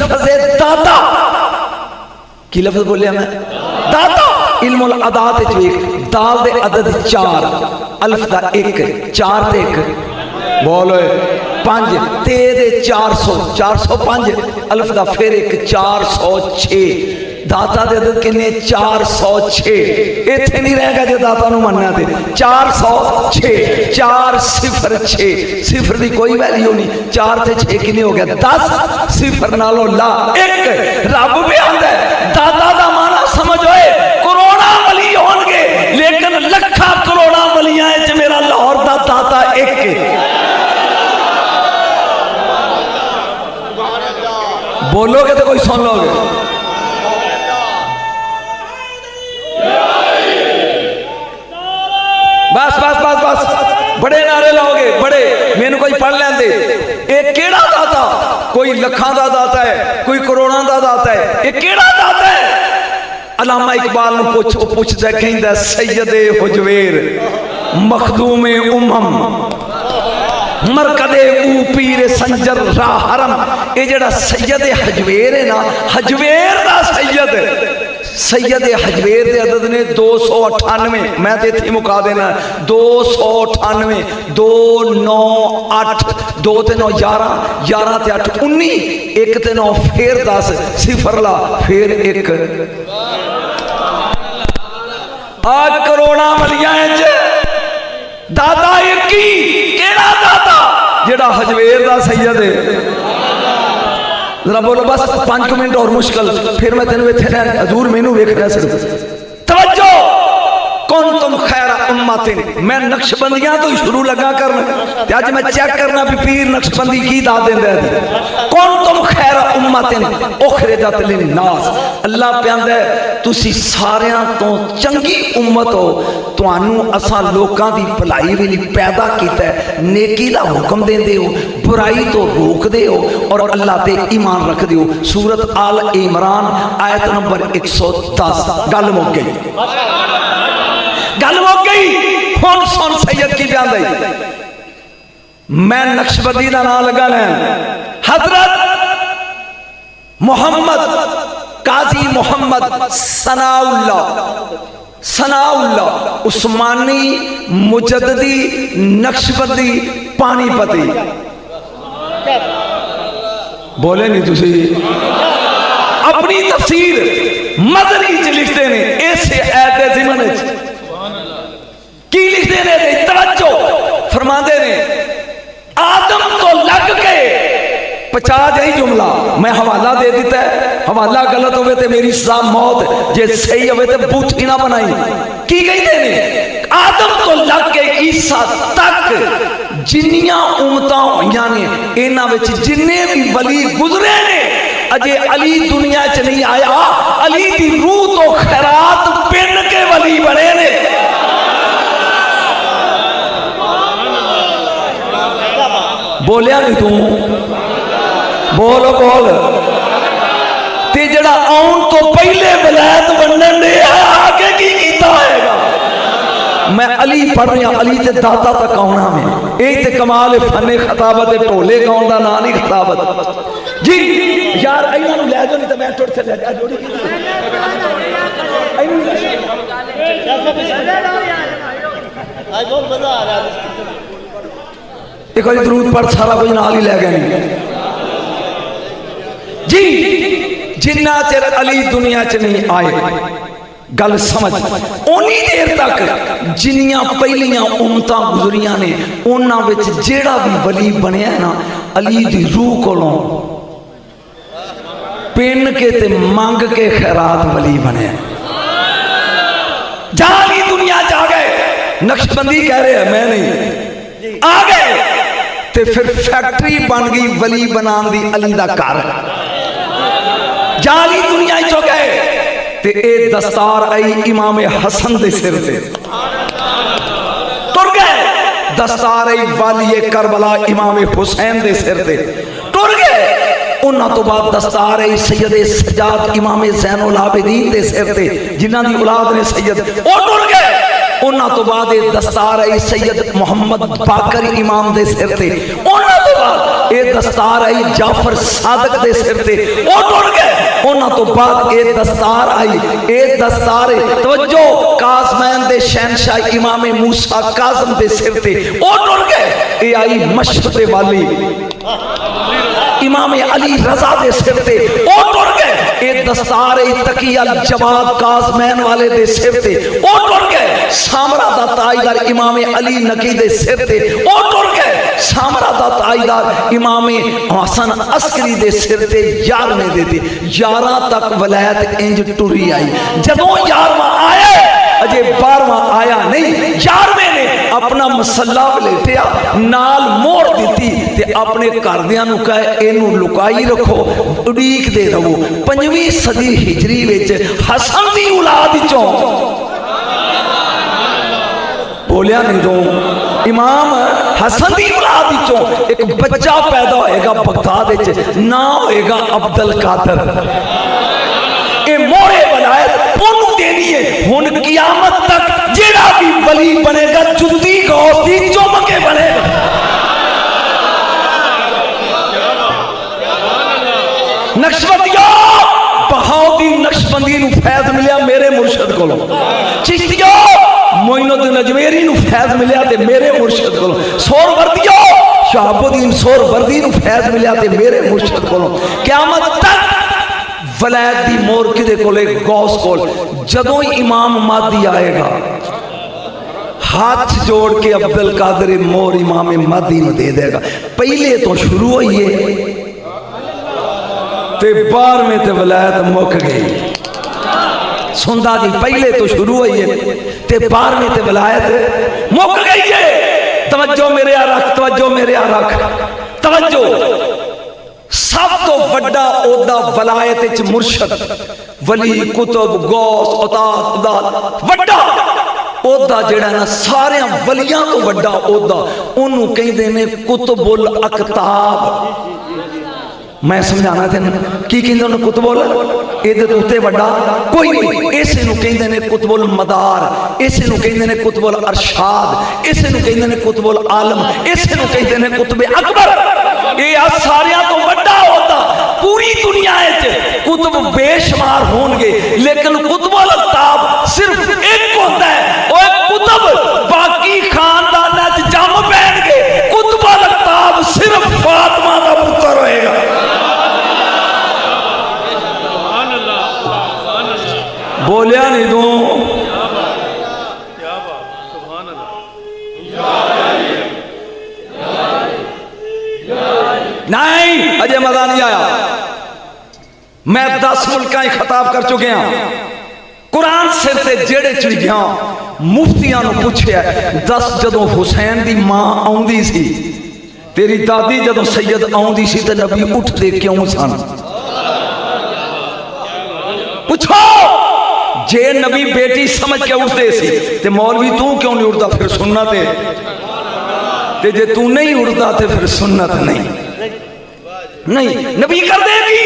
लफ्ज़ दाता की लफ्ज़ बोलिया मैं दाता इल्मुल अदात एक दाल दे अदद 4 अल्फ दा 1 4 ते 1 बोलो 5 ते दे 400 405 अल्फ दा फिर 1 406 दाता दे अदद किन्ने 406 इत्थे नहीं रहेगा जो दाता नूं मनना ते 406 406 सिफर दी कोई वैल्यू नहीं 4 ते 6 किन्ने हो गया 10 सिफर नालों ला 1 रब भी आंदा है दाता दा माना समझो करोड़ा वली होंगे लेकिन लखा करोड़ा वलियां च मेरा लाहौर दा दाता 1 बोलोगे तो कोई सुन लोगे बस बस बस बस बड़े नारे लाओगे बड़े मैनू कोई पढ़ लेंदे ये केड़ा दाता कोई लखां दा दाता है कोई करोड़ां दा दाता है ये केड़ा दाता है अलामा इकबाल नू पुछदा कहंदा सैयदे हुजवेर मखदूमे उम्म मरकदे ऊ पीर संजर रा हरम ये जड़ा सैयद हजवेर है ना हजवेर दा सैयद हजवेर दे अदद ने 298 मैं तो इत्थे मुका देना 298 2 9 8 2 ते 9 11 11 ते 8 19 1 ते 9 फिर 10 सिफर ला फिर 1 आज करोड़ा वलियां दाता एक ही केड़ा दाता जेड़ा हजवेर दा सैयद है जरा बोलो बस 5 मिनट और मुश्किल फिर मैं तेन इत्थे हजूर मैनू वेखना सिर्फ तवज्जो कौन तुम खैरा उम्मतिन मैं नक्शबंदियां तो शुरू लगा करना ते अज मैं चेक करना भी पीर नक्शबंदी की दात देंदा है कौन तुम खैरा उम्मतिन उखरिजत लिन्नास अल्लाह प्यांदा है तुसी सारियां तो चंगी उम्मत हो तुहानू असां लोकां दी भलाई वे लई पैदा कीता है नेकी दा हुक्म देंदे हो बुराई तो रोकदे हो और अल्लाह ते ईमान रखदे हो सूरत आल इमरान आयत नंबर 110 गल मुक गई गल मुक गई हुण सुन सैयद की बयान दई मैं नक्शबंदी दा नाम लगा लैन हजरत मोहम्मद काजी मोहम्मद सनाउल्लाह उस्मानी मुजद्दी नक्शबंदी पानीपती बोले नहीं तुसी अपनी तफसीर मदनी च लिखते ने इस ऐत ज़िमन की लिखते ने तवज्जो फरमाते ने आदम तो लग के 50 यही जुमला मैं हवाला दे दिता है हवाला गलत होवे ते मेरी सजा मौत जे सही होवे ते बूथी ना बनाई की कहते ने आदम तो लग के ईसा तक जिन्नियां उम्मतां होईयां ने इन्हां विच जिन्ने भी वली गुजरे ने अजे अली दुनिया च नहीं आया अली दी रूह तो खैरात पिन के वली बने ने बोलिया नहीं तू बोल बोल ते जड़ा आउन तो पहले विलायत बनने ने आगे की कीता होएगा मैं अली पढ़ रहा अली ते दाता तक आना में ये ते कमाल फने खताबत ढोले गाउन दा ना नहीं खताबत जी यार इन्हां नु ले जाओ नहीं तो मैं टुट चले जा जोड़ी की आज बहुत मजा आ रहा है एक बार दरूद पढ़ सारा कुछ नाल ही ले गए नहीं जी जिन्ना चिर अली दुनिया च नहीं आए गल समझ उन्नी देर तक जिन्नियां पहलियां उम्मतां गुजरियां ने उन्हां विच जेड़ा भी वली बनया ना अली दी रूह कोलों पिन के ते मंग के खैरात वली बनया जा अली दुनिया च आ गए नक्शबंदी कह रहे हैं मैं नहीं आ गए ते फिर फैक्ट्री बन गई वली बनाने दी अली दा घर जाली दुनिया चो गए ते ए दस्तार आई इमाम हसन दे सिर ते टुर गए दस्तार आई वाली करबला इमाम हुसैन दे सिर ते टुर गए उन्हां तो बाद दस्तार आई सैयद सज्जाद इमाम ज़ैनुल आबिदीन दे सिर ते जिन्हां दी औलाद ने सैयद ओ टुर गए उन्हां तो बाद ये दस्तार आई सैयद मुहम्मद बाकर इमाम दे सिर ते, उन्हां तो बाद ये दस्तार आई जाफर सादक दे सिर ते, वो टुट गए। उन्हां तो बाद ये दस्तार आई, ये दस्तार तवज्जो काज़मैन दे शहनशाह इमाम मूसा काज़म दे सिर ते, वो टुट गए। ये आई मशरक़ वाली इमाम अली रजा दे सिर ते, वो टुट गए। ये दस्तार तकी अल जवाद काज़मैन वाले दे सिर ते, वो टुट गए। सामरा दा ताजदार इमाम अली नकी दे सिर ते, वो टुट गए। सामरा दा ताजदार इमाम हसन अस्करी दे सिर ते 11वें दे दी 11 तक वलायत इंज टुरी आई। जदों 11वां आया अजे 12वां आया नहीं, 11वें ने अपना मसला वलेटिया नाल मोड़ दी ते अपने घरदियां नूं कहे इनू लुकाई रखो, उड़ीक दे रहो। 5वीं सदी हिजरी विच हसन दी औलाद चों बोलिया नहीं दो इमाम हसन दी औलाद चों एक बच्चा पैदा होएगा बगदाद विच, ना होएगा अब्दुल कादर। ये मोड़े वलायत ओनू देनी है। हुण कियामत तक जेड़ा भी वली बनेगा जुत्ती गौस दी चुम के बनेगा। नक्शबंदियों बहाउद्दीन नक्शबंदी नूं फैज़ मिलिया मेरे मुर्शद कोलों, चिश्तियों मोइनुद्दीन अजमेरी नूं फैज़ मिलिया ते मेरे मुर्शद कोलों, सोहरवर्दियों शहाबुद्दीन सोहरवर्दी नूं फैज़ मिलिया ते मेरे मुर्शद कोलों। क़यामत तक वलायत दी मोर किदे कोले? गौस कोल। जदों इमाम मादी आएगा हाथ जोड़ के अब्दुल कादर मोर इमाम मादी नूं दे देगा। पहले तो शुरू होइए ते 12वें ते वलायत मुक गई। सुनदा जी, पहले तो शुरू होइए ते 12वें ते वलायत मुक गई है। तवज्जो मेरे आ रख, तवज्जो मेरे आ रख, तवज्जो। सब तो वड्डा ओदा वलायत मुर्शद वली कुतुब गौस उताद उदाद वड्डा ओदा जेड़ा ना सारे वलियां तो वड्डा ओदा ओनू कहंदे ने कुतुबुल अकताब। मैं समझाना तेन की कहंदे ने कुतुबुल, इहदे तो उत्ते वड्डा कोई नहीं। इसे नू कहंदे ने कुतुबुल मदार, इसे नू कहंदे ने कुतुबुल अरशाद, इसे नू कहंदे ने कुतुबुल आलम, इसे नू कहंदे ने कुतुबे अकबर। ये आ सारियां तो वड्डा होता पूरी दुनिया कुतुब बेशुमार होंगे, लेकिन कुतुबुल अकताब सिर्फ एक होता है। और कुतुब बाकी खानदान जम पैणगे, कुतुबुल अकताब सिर्फ फातिमा का पुत्र होएगा। बोलिया नहीं दो नहीं, अजय मजा नहीं आया। मैं 10 मुल्क खिताब कर चुके हैं। कुरान सिर से जेड़े चढ़ गया मुफ्तियां नूं पुछया, दस जदों हुसैन दी मां आउंदी सी, तेरी दादी जदों सैयद आउंदी सी ते नबी उठदे क्यों सन? पूछो। जे नबी बेटी समझ के उठते सी ते मौलवी तू क्यों नहीं उठता? फिर सुन्नत है। जे तू नहीं उठता तो फिर सुन्नत नहीं। नबी कर देगी।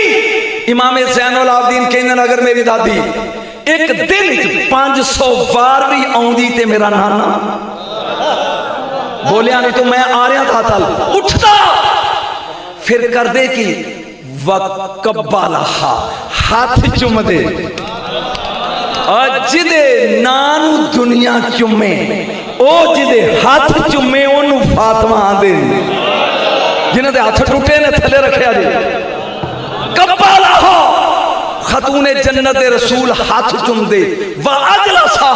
इमाम ज़ैनुल आबिदीन कहंदे अगर मेरी दादी एक दिन 500 बार भी आउंदी ते मेरा नाना बोलिया नहीं तो मैं आ रहा था तल उठता, फिर कर दे कि वकब्बलहा हाथ चुम दे। जिदे नानू दुनिया चुमे ओ जिदे हाथ चुमे ओनू फातिमा आंदे, जिन्हां दे हाथ टुटे ने थले रखिया जे कब्बलहा खतूने जन्नत रसूल हाथ चुम दे। व अजलसा,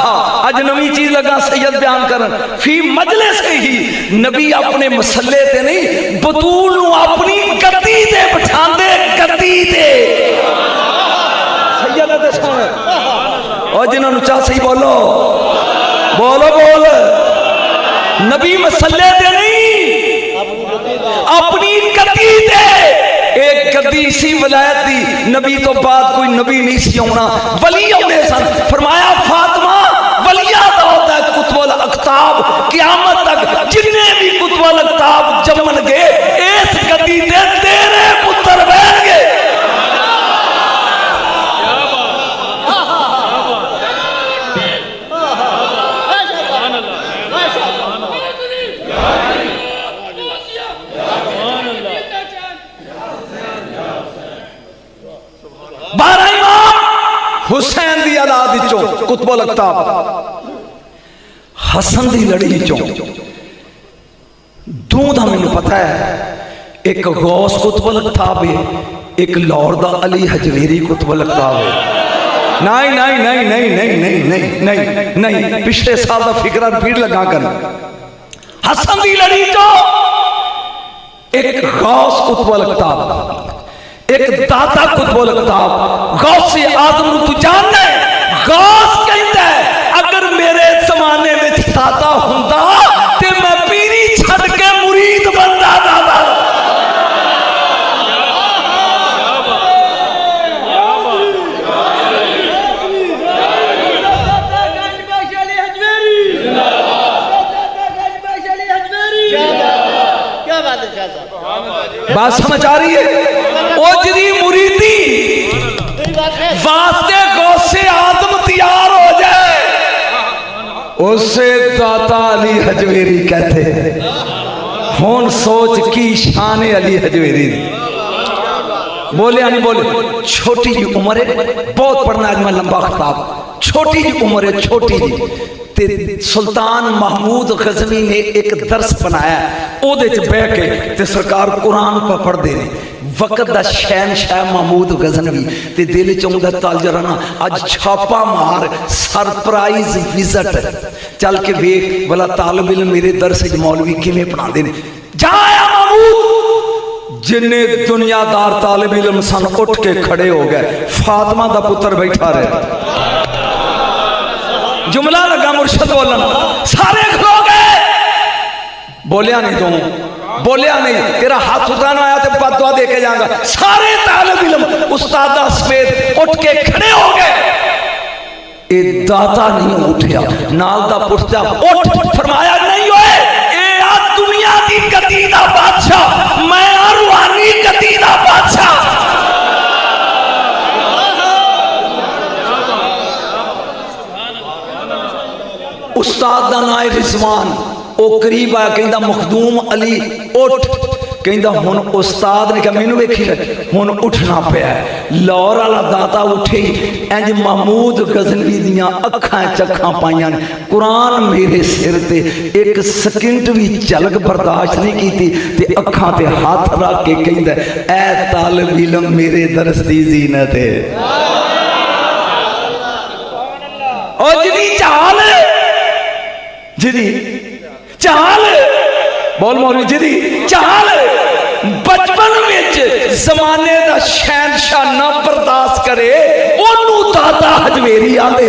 अज नवी चीज लगा सैयद बयान करन, फी मजलिस ही नबी अपने मसले ते नहीं बतूल नू अपनी गद्दी ते बिठांदे, गद्दी ते सैयद ते सुन और जिन्होंने चाह सही बोलो बोलो बोल। नबी मसले ते नहीं अपनी गद्दी ते। एक गद्दी सी वलायत दी, नबी तो बाद कोई नबी नहीं सी आना, वली आने सन। फरमाया फातिमा वलिया दा होता है कुतुबुल अकताब। क़यामत तक जिन्ने भी कुतुबुल अकताब जमन गए इस गद्दी ते तेरे पुत्र बैठगे। हुसैन दी औलाद चों कुतुबुल अक़ताब, हसन दी लड़ी चों दो दा मैनूं पता है, एक गौस कुतुबुल अक़ताब है, एक लाहौर दा अली हजवेरी कुतुबुल अक़ताब है। नहीं नहीं नहीं नहीं नहीं नहीं नहीं नहीं नहीं पिछले साल का फिक्रा रिपीट लगा कर। हसन दी लड़ी चों एक गौस कुतुबुल अक़ताब, एक दाता कुतुबुल अक़ताब। गौस आदम नूं तू जानदा है? गौस कहता है अगर मेरे जमाने में दाता हुंदा ते मैं पीरी छड़ के मुरीद बनदा दादा। बात समझ आ रही है? ओजरी मुरीदी वास्ते गौसे आदम तैयार हो जाए, उसे दाता अली हजवेरी कहते हैं। हुन सोच की शान अली हजवेरी दी। बोले नहीं बोले, छोटी जी उम्र है, बहुत पढ़ना आज मैं लंबा खिताब। छोटी जी उम्र है, छोटी जी ते सुल्तान महमूद गजनी ने एक दर्स बनाया, ओदे च बह के ते सरकार कुरान पर पढ़ते हैं। वक्त दा शहनशाह महमूद गजनवी ते दिल चाहता तल जराना अज छापा मार सरप्राइज विजिट चल के वेख भला तालिब इल्म मेरे दरस मौलवी किवें पढ़ाते हैं। जाया महमूद जिन्ने दुनियादार तालिब इल्म सन उठ के खड़े हो गए। फातिमा दा पुत्र बैठा रहे, जुमला लगा मुर्शद बोलन, सारे खलो गए। बोलिया नहीं तू, बोलिया नहीं, तेरा हाथ उठाना आया तो बददुआ दे के जाऊंगा। सारे तालिब इल्म उस्ताद समेत उठ के खड़े हो गए। ए दाता नहीं उठया, नाल दा पुछदा उठ, फरमाया नहीं होए ए आ दुनिया दी गद्दी दा बादशाह, मैं आ रूहानी गद्दी दा बादशाह। उस्ताद दा नाम रिजवान, ओ करीब आया, कहंदा मखदूम अली उठ। कहंदा हुन उस्ताद ने कहा मैनू वेखी हुन उठना पिया। लाहौर वाला दाता उठे, इंज महमूद गजनवी दियां अखां चखां पाइयां, कुरान मेरे सिर ते एक सेकंड भी झलक बर्दाश्त नहीं की ते अखां ते हाथ रख के कहंदा ऐ तालिब इल्म मेरे दरस दी जीनत है। ओ जिदी चाल जिदी चाल बोल मौलवी जिदी चाल बचपन विच जमाने दा शहनशाह ना बर्दाश्त करे, ओनू दादा हजवेरी आंदे।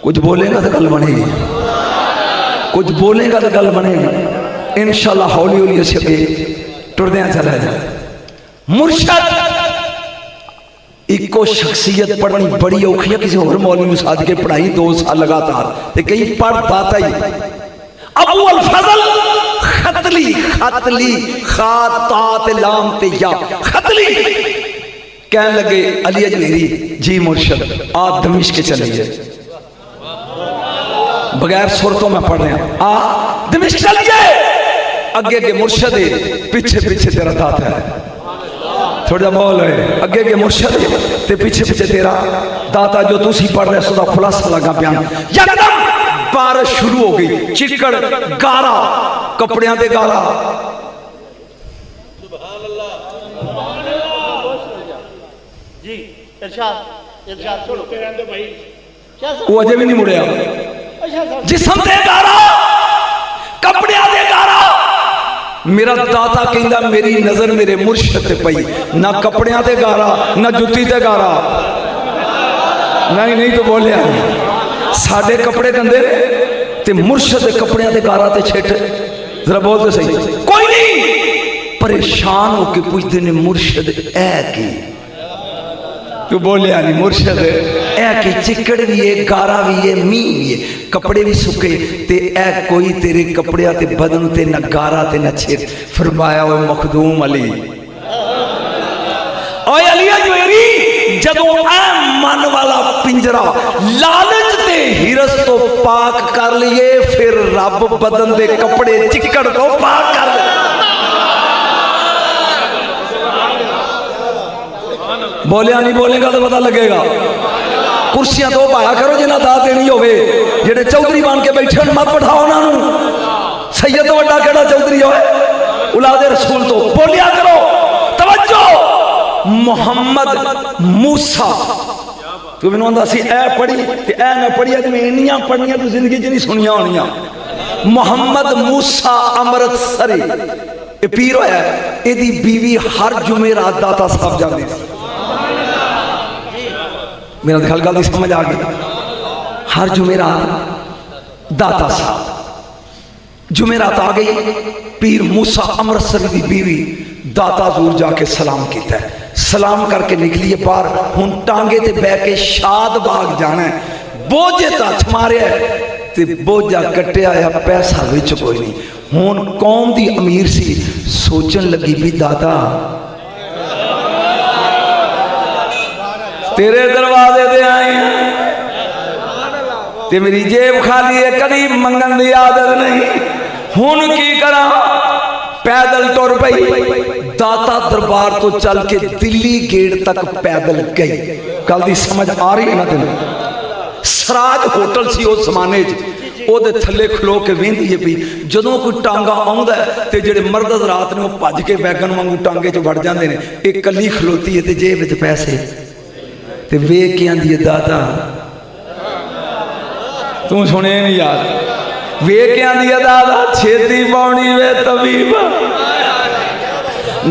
कुछ बोलेगा तो गल बनेगी, कुछ बोलेगा तो गल बनेगी इंशाल्लाह। हौली हौली अस टुरदे चला जाए। मुर्शद इको शख्सियत पढ़नी बड़ी औखी है, किसी होर मौलवी साध के पढ़ाई 2 साल लगातार ते कई पढ़ पाता ही। अबू अल फजल खतली, खतली खाता ते लाम ते या खतली कहने लगे अली हजवेरी जी मुर्शद आप दमिश्क के चलिए, बगैर सुर तो मैं पढ़ रहा, आ दमिश्क चलिए। अगे अगे मुर्शद है, पीछे पीछे तेरा दाता है। थोड़ा बोल है, अगे अगे मुर्शद ते पीछे पीछे तेरा दाता। जो तुसी पढ़ रहे सो खुलासा लगा बयान। यकदम बारिश शुरू हो गई, चिकड़ गारा, कपड़ियां दे गारा। जी इरशाद इरशाद छोड़ो भाई, वो अजे भी नहीं मुड़िया। जिस्म दे गारा, कपड़ियां दे गारा। मेरा दाता कहंदा मेरी नजर मेरे मुर्शद ते पई, ना कपड़ियां ते गारा ना जुत्ती ते गारा। नहीं नहीं तो बोलिया साडे कपड़े गंदे ते मुर्शद दे कपड़ियां ते गारा ते छिट। जरा बोल तो सही। कोई नहीं परेशान होके पूछते ने मुर्शद ऐ की? तू बोलिया नहीं मुर्शद ऐ की चिकड़ भी है, गारा भी है, मीह भी है, कपड़े भी सुके ते ऐ कोई तेरे कपड़िया ते बदन ते न गारा ते न छिट। फरमाया ओ मखदूम अली, ओए अली हजवेरी जदों ऐ मन वाला पिंजरा लालच ते हिरस तो पाक कर लिए, फिर रब बदन दे कपड़े चिकड़ तो पाक कर ले। बोलिया नहीं बोलेगा तो पता लगेगा। कुर्सियां तो पाया करो जिन्हें दात देनी होवे, जेडे चौधरी बन के बैठे मत बिठाओ उन्होंने। सैयद तो वड्डा केड़ा चौधरी होए, औलादे रसूल तो बोलिया करो। तवज्जो, मुहम्मद मूसा तू मैनू आंदा सी ए पढ़ी ते ए मैं पढ़िया ते मैं इन्नियां पढ़नियां तू जिंदगी च नहीं सुनिया होनियां। मुहम्मद मूसा अमृतसरी ये पीर होया, एदी बीवी हर जुमेरात दाता साहब जाती। मेरा ख्याल गल समझ आ गई। हर जुमेरात दाता साहब जुमेरात आ गई, पीर मूसा अमृतसरी की बीवी दाता दूर जाके सलाम किया, सलाम करके निकली है बाहर। हुण टांगे ते बह के शाद बाग जाना है, बोझे हथ मारिया ते बोझा कट्टिया या पैसा विच कोई नहीं। हुण कौम दी अमीर सी, सोचन लगी भी दादा तेरे दरवाजे दे आए ते मेरी जेब खाली है, कभी मंगन की आदत नहीं। हुण की करा, पैदल टुर पई, दाता दरबार तो चल के दिल्ली गेट तक पैदल गई। गल दी समझ आ रही है ना तेन? सराज होटल सी उस जमाने ओदे थल्ले खलो के वेंदी है पई। जदों कोई टांगा आउंदा ते जेड़े मर्द रात ने भज के वैगन वांगू टांगे च वड़ जांदे ने, एक कली खलोती है ते जेब विच पैसे ते वेख के आंदी है दादा तू सुने नहीं यार, वेख के आंदी है दादा छेती पाउनी वे तबीब,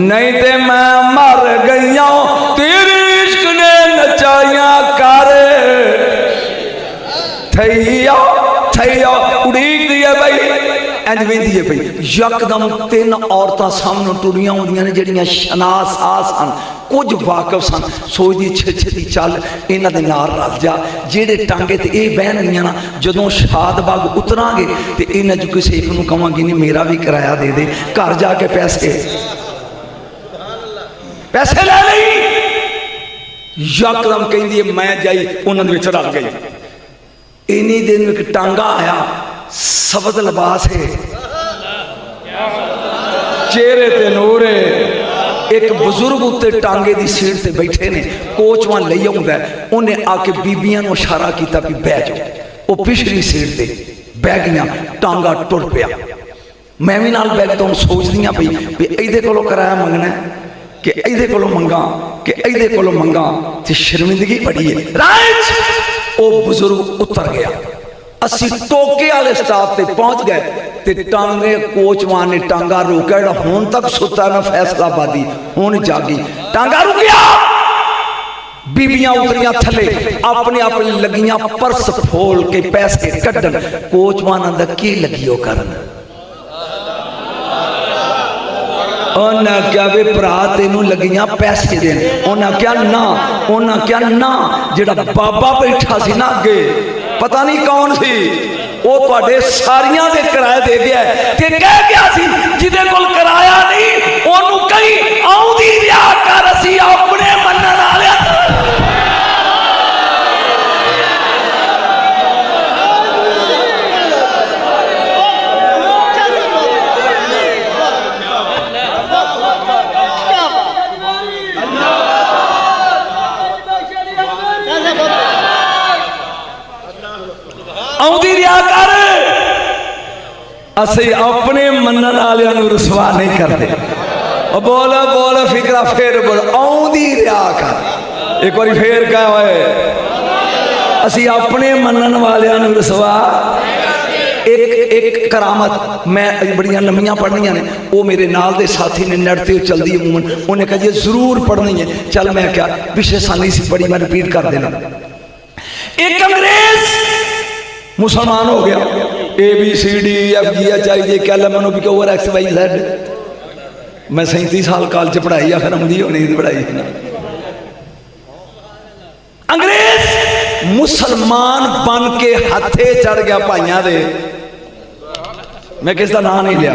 नहीं ते मैं मर गईया तेरे इश्क ने नचाइया कर थैया थैया उड़ीक दी है भाई। इंज वेंदी है भाई, यकदम तीन औरतां सामने टुरियां होंदियां ने जेड़ियां शनासां सन, कुछ वाकफ सन। सोचदी छेती चल इन्हां दे नाल रल जा, जेड़े टांगे ते ये बहनगियां ना, जदों शाद बाग उतरांगे ते इन्हां चों किसी एक नूं कहांगी नहीं मेरा भी किराया दे दे, घर जाके पैसे पैसे ले लई। यकदम कहंदी है मैं जाई उन्हां दे विच रल गई। इन्हीं दिन एक टांगा आया, सबद लिबास है, चेहरे ते नूर है। एक बुजुर्ग उत्ते टांगे की सीट से बैठे ने, कोचवान ले आउंदा, उन्हें आके बीबियां नूं इशारा किया भी बह जाओ। वो पिछली सीट से बह गई, टांगा टुर पिया। मैं भी नाल बैठ तो सोचदियां पई भी इहदे कोलों किराया मंगना कि इहदे कोलों मंगा कि इहदे कोलों मंगा, ते शर्मिंदगी बड़ी है। राइट, वो बुजुर्ग उतर गया। असी टोके वाले स्टाफ से पहुंच गए ते टांगे कोचवान ने टांगा रोका, हुण तक सुता ना फैसलाबादी, हुण जागी। टांगा रुक गया, बीबियां उतरियां थले, अपने अपने लगियां पर्स फोल के पैसे कड्डन। कोचवान आंदा की लगियो करन? उन्हें क्या वे भरा तेनू लगियां पैसे देन? उन्हें क्या ना, उन्हें क्या ना, जेड़ा बाबा बैठा सी ना अगे, पता नहीं कौन सी, वो तुहाडे सारियां दे किराए दे गया ते कह गया सी जिदे कोल किराया नहीं ओनू कहीं आउंदी रिया कर, असी अपने मनण वाले। आउंदी रिया कर, असी अपने मनण वालियां नूं रुसवा नहीं करते। बोल बोल फिकरा फिर बोल, आउंदी रिया कर। एक बार फिर कह होए, असी अपने मनण वालियां नूं रुसवा। एक एक करामत मैं बड़ियां लम्मियां पढ़नियां ने, वो मेरे नाल दे साथी ने नेट ते चलदी है मूवमेंट, उन्हें कहा जी जरूर पढ़नी है। चल मैं क्या पिछले साल नहीं सी पढ़ी, मैं रिपीट कर देना। एक अंग्रेज मुसलमान हो गया, ABCDEFGHIJ क्या लमन XYZ। मैं 37 साल कॉलेज पढ़ाई, आखिर आँदी होनी पढ़ाई। अंग्रेज मुसलमान बन के हथे चढ़ गया भाइयों दे, मैं किसका नाम नहीं लिया,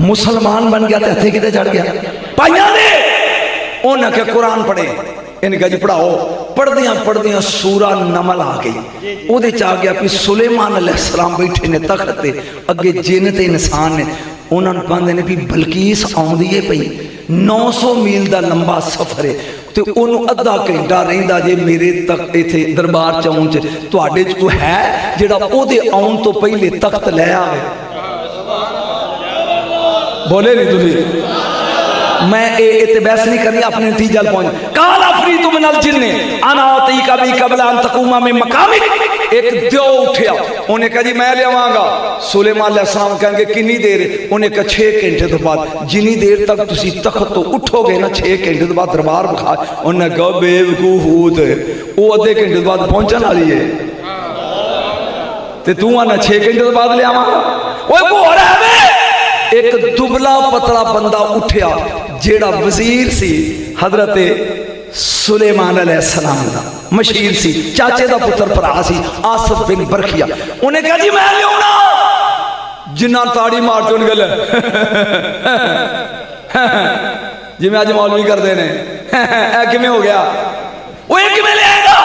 मुसलमान बन गया तो हथे किते चढ़ गया भाइयों दे। उन्हें क्या कुरान पढ़े, इन्हें कहा जी पढ़ाओ। पढ़दियां पढ़दियां सूरा नमल आ गई, वो आ गया कि सुलेमान अलैहिस्सलाम बैठे ने तख्त ते, अगे जिन ते इंसान ने, उन्होंने कहते हैं भी बलकीस आउंदी है पई 900 मील का लंबा सफर है तो उन्होंने अद्धा घंटा रहिंदा जे मेरे तक इत्थे दरबार च आउण च तुहाडे च कोई है जिहड़ा ओहदे आउण तो पहले तख्त लै आवे बोले नहीं तुसीं मैं ये बहस नहीं करनी अपने नतीजे पहुंच काला फ्री तुम मिनल जिन्ने अनाती कभी कबला तकूमा में मकामी एक द्यो उठया उन्हें कहा जी मैं लियावांगा सुलेमान अलैहिस्सलाम कहेंगे कितनी देर उन्हें कहा 6 घंटे तो बाद जिनी देर तक तुसी तख्त तो उठोगे ना 6 घंटे तो बाद दरबार विखा उन्हें कहा बेवकूफ हूत वो अद्धे घंटे तो बाद पहुंचने वाली है ते तू आना 6 घंटे तो बाद लियावांगा ओए घोड़ है एक दुबला पतला बंदा उठया जेड़ा वजीर सी हजरत सुलेमान अलैहिस्सलाम दा मशीर सी चाचे दा पुत्र भरा सी आसिफ बिन बरखिया उन्हें कहा जी मैं लियाउणा जिन्ना ताड़ी मार चुन गल जिवें अज मौलवी करते ने ऐ किवें हो गया वो किवें लियाएगा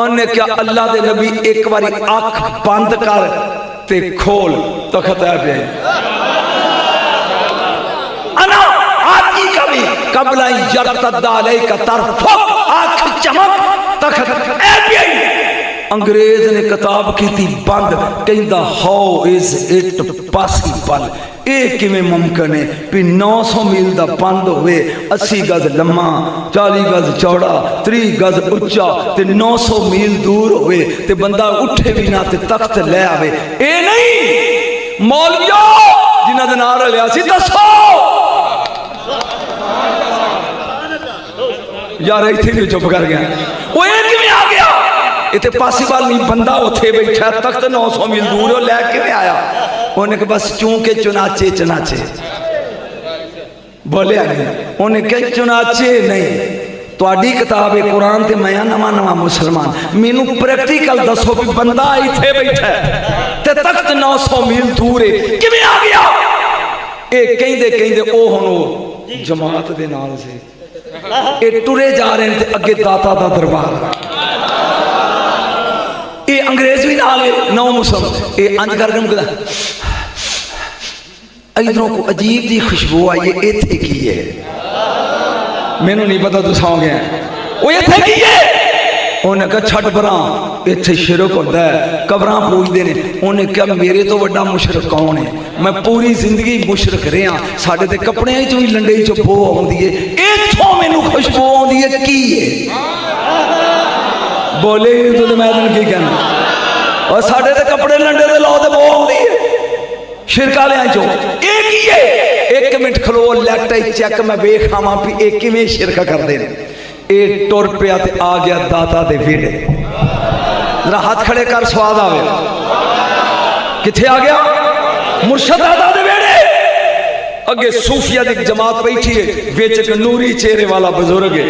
उन्हें क्या अल्लाह दे नबी एक बारी अख बंद कर ते खोल तख्त है पे कबला यरतद्दा अलैका तरफुक आँख चमक तख्त अंग्रेज ने किताब की थी बंद कहंदा हाउ इज इट पॉसिबल ये किवें मुमकिन है भी 900 मील का बंद होवे 80 गज लम्मा 40 गज चौड़ा 30 गज उच्चा ते 900 मील दूर होवे ते बंदा उठे भी ना ते तख्त ले आवे ए नहीं मौलवियो जिन्हां दे नाल रलिया सी दसो यार इतने भी चुप कर गया वो ये किवें आ गया इतने पॉसिबल नहीं बंदा उत्थे बैठा तख्त 900 मील दूर हो लै किवें आया उन्हें कहा बस चूंकि चुनाचे चनाचे बोलिया नहीं उन्हें कहा चुनाचे नहीं तुहाडी किताब है कुरान ते मैं नवा नवा मुसलमान मैनू प्रैक्टिकल दसो भी बंदा इत्थे बैठा ते तख्त 900 मील दूर है किवें आ गया ये कहंदे कहंदे ओ हुण जमात दे नाल से ये टुरे जा रहे हैं अगे दाता दा दरबार ये अंग्रेज भी नाल नौ मुसलमान ये अंज करके मुकदा इधरों को अजीब जी खुशबू आई है इत्थे की है मैनू नहीं पता तू सौ गया वो इत्थे की है उन्हें कहा छड़ परां इत्थे शिरक होता है कबरां पूजते हैं उन्हें कहा मेरे तो वड्डा मुशरक कौन है मैं पूरी जिंदगी मुशरक रहा साडे ते कपड़ियां चों ही लंडे चों बो आउंदी है इत्थों मैनू खुशबू आउंदी है की है बोले तो मैं तैनूं की कहना और साडे ते कपड़े लंडे दे लाओ ते बो आउंदी है शिरक वालियां चों ये की है एक मिनट खलो लैपटॉप चेक मैं वेख आवां भी ये किवें शिरक करदे ने ये टुर पिया ते आ गया दाता दे वेड़े जरा हाथ खड़े कर स्वाद आवे किथे आ गया मुर्शद दाता दे वेड़े अगे सूफिया दी जमात बैठी है विच एक नूरी चेहरे वाला बुजुर्ग है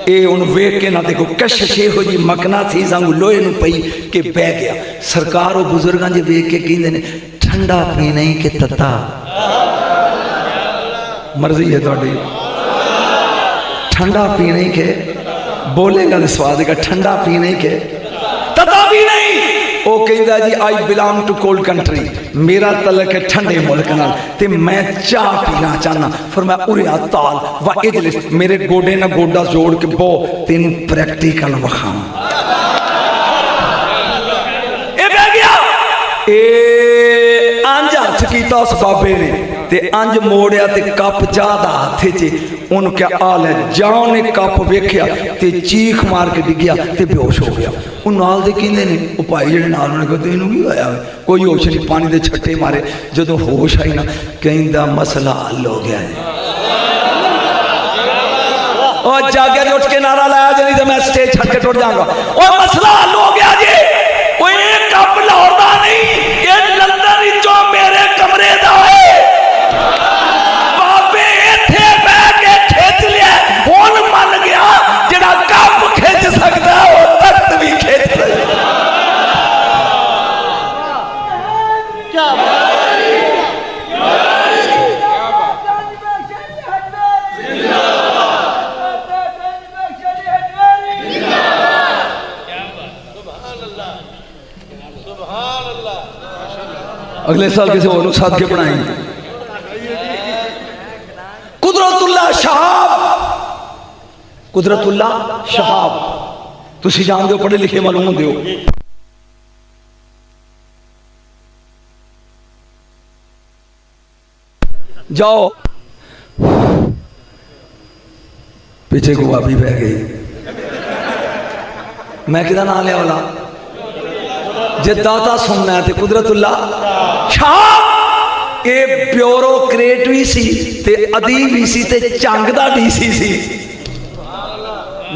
ये उन वेख के ना देखो कशिश हो जी मकना थी संग लोहे नूं पई के बह गया सरकार वो बुजुर्गां जे वेख के कहंदे ने ठंडा पीना ही कि तता मर्जी है तुहाडी ठंडा पीने के बोलेगा तो स्वाद का ठंडा पीने के तथा भी नहीं वो कहता जी I belong to cold country मेरा तलक है ठंडे मुल्क नाल ते मैं चाह पीना चाहना फिर मैं उरे ताल व इजलिस मेरे गोडे ना गोडा जोड़ के बो तेन प्रैक्टिकल वखाऊं अंज हथ किया उस बाबे ने ते अंज मोड़िया ते कप चाह का हाथ च उन क्या आल है जाओ ने कप वेख्या ते चीख मार के डिग्या ते बेहोश हो गया उन नाल दे कहंदे ने ओ भाई जेड़े नाल उन्होंने कहा तेनू की होया कोई होश नहीं पानी दे छट्टे मारे जदों होश आई ना कहंदा मसला हल हो गया है और जागे उठ के नारा लाया जे नहीं तो मैं स्टेज छड़ के टुट जाऊंगा और मसला हल हो गया जी वो एक कप लाहौर दा नहीं ये लंदन विचों मेरे कमरे दा है बाबे इत्थे बैठ के खिंच लिया हुण मन गया जेड़ा कप खिंच सकदा वो तख्त भी खिंच सकदा क्या अगले साल किसी और साथ के पढ़ाएंगे कुदरतुल्लाह कुदरतुल्ला शहाब तुसी जानते हो, पढ़े लिखे मालूम होंदे हो। जाओ पीछे गुआबी बह गई, मैं किदा नाम लिया वाला जे दाता सुनना है तो कुदरतुल्ला शाह। ये ब्यूरोक्रेट भी सी ते अदीब भी सी ते चंग दा डीसी सी।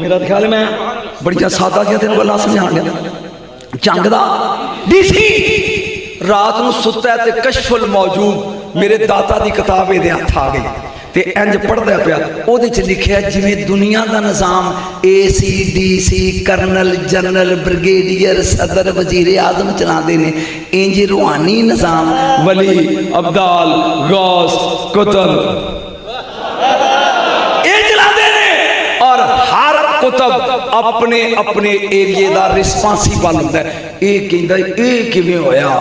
मेरा ख्याल मैं बड़िया सादा जिहा तेन गल्लां समझाण दिया। चंग दा डीसी रात नूं सुत्ता ते कशफुल मौजूद मेरे दाता दी किताब इहदे हत्थ आ गई ते इंज पढ़दा पिया, ਉਹਦੇ ਚ लिखिया जिवें दुनिया का निज़ाम ACDC करनल जनरल ब्रिगेडियर सदर वजीर आजम चलाते हैं, इंज रूहानी निज़ाम वली अब्दाल गौस कुतुब ये चलाते हैं। और हर कुतुब अपने अपने एरिए का रिस्पांसिबल होता है। ये कहता ये किवें होया,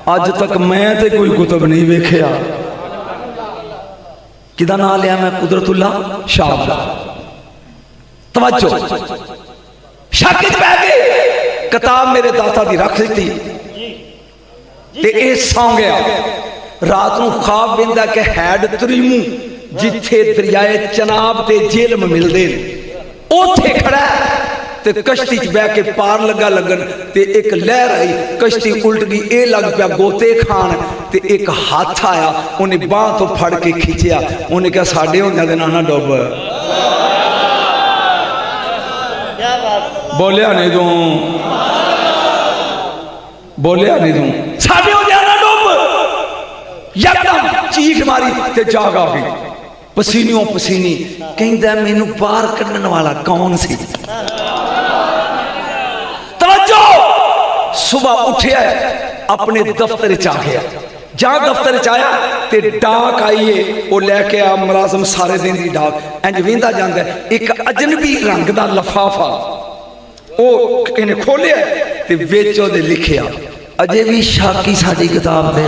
अज तक मैं तो कोई कुतुब नहीं वेखिया। किदा नाम लिया मैं कुदरतुल्ला शाह का। तवज्जो शक च पै गए, किताब मेरे दाता दी रख दी ते ए सौ गया। रात नूं ख्वाब वेंदा कि हैड तरीमू जिथे दरियाए चनाब ते जेलम मिलदे ने ओथे खड़ा ते कश्ती च बह के पार लगा लगन ते एक लहर आई, कश्ती उल्ट गई, ये लग पिया गोते खान ते एक हाथ आया, उन्हें बांह तो फड़ के खिंचिया, उन्हें कहा साडे होंदे दे ना डुब। बोलिया नहीं तू, बोलिया नहीं तू, साडे होंदे ना डुब। यकदम चीख मारी ते जाग आ गई, पसीनियों पसीनी। कहंदा मैनू बाहर कढण वाला कौन सी? सुबह उठिया अपने दफ्तर च आ गया, जहां दफ्तर च आया ते डाक आई है, वो लैके आ मुलाजम सारे दिन की डाक इंज वेंदा जांदा है। एक अजनबी रंग का लफाफा वो इन्हें खोलिया ते विच ओहदे लिखिया अजे भी शाकी साडी किताब दे।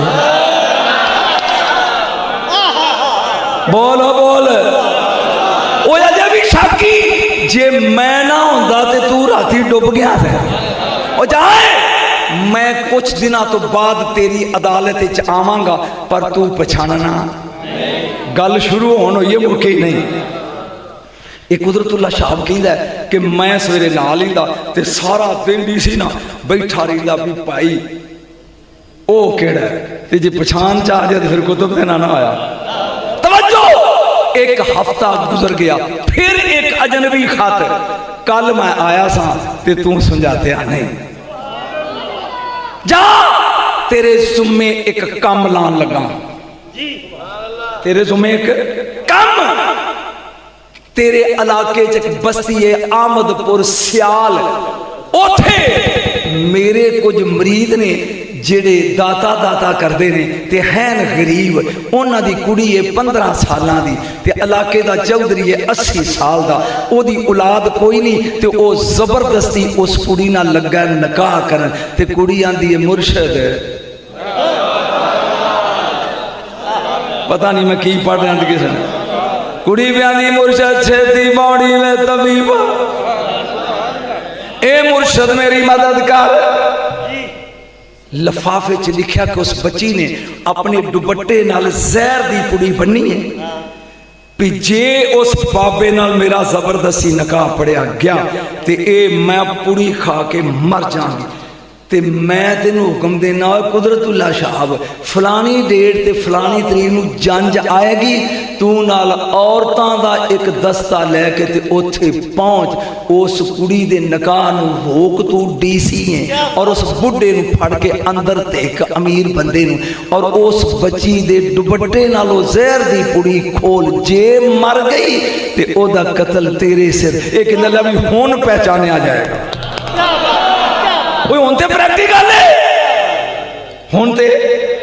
बोलो बोल ओ अजे भी शाकी, जे मैं ना होंदा ते तू राती डुब गया था। ओ जाए मैं कुछ दिनों तो बाद तेरी अदालत च आवांगा पर तू पछाणना। गल शुरू होन होई मुके ही नहीं। एक कुदरतुल्ला शाह कहंदा कि मैं सवेरे ला लैंदा ते सारा दिन डीसी ना बैठा रहिंदा भी भाई ओ केड़ा ते जे पछाण च आ जाए तो फिर कुतुब दे ना आया। तवज्जो एक हफ्ता गुजर गया, फिर एक अजनबी खातर कल मैं आया सा ते तू समझाते नहीं, जा तेरे जुम्मे एक कम लान लगा। तेरे जुम्मे एक कम, तेरे इलाके च एक बस्ती है आमदपुर सियाल, उथे मेरे कुछ मरीद ने जेड़े दाता दाता करते हैं ते हैन गरीब, उन्हां दी कुड़ी है 15 सालां दी ते इलाके दा चौधरी है 80 साल दा, ओदी औलाद कोई नहीं ते ओ जबरदस्ती उस कुड़ी नाल लगा निकाह करन ते कुड़ी आंदी है मुर्शद। पता नहीं मैं की पढ़ रहा किसी ने, कुड़ी भी आंदी मुर्शद छेती बॉडी में तबीब, ए मुर्शद मेरी मदद कर। लफाफे च लिखा कि उस बच्ची ने अपने दुपट्टे नाल जहर दी पुड़ी बन्नी है भी जे उस बाबे नाल मेरा जबरदस्ती निकाह पड़िया गया ते ए मैं पुड़ी खा के मर जाऊंगी। ते मैं तेन हुक्म देना कुदरतुल्ला शाह फलानी डेट ते फलानी तरीक नूं जंज आएगी, तू नाल औरतां दा एक दस्ता लैके ते उत्थे पहुंच, उस कुड़ी दे निकाह नूं रोक, तू डीसी है, और उस बुढ़े नूं फड़ के अंदर ते एक अमीर बंदे नूं और उस बच्ची दे दुपट्टे नालों जहर दी पुड़ी खोल, जे मर गई ते ओदा कत्ल तेरे सिर। एक कहंदा भी हुण पहचानिया जाएगा। हुण ते प्रैक्टिकल है, हुण ते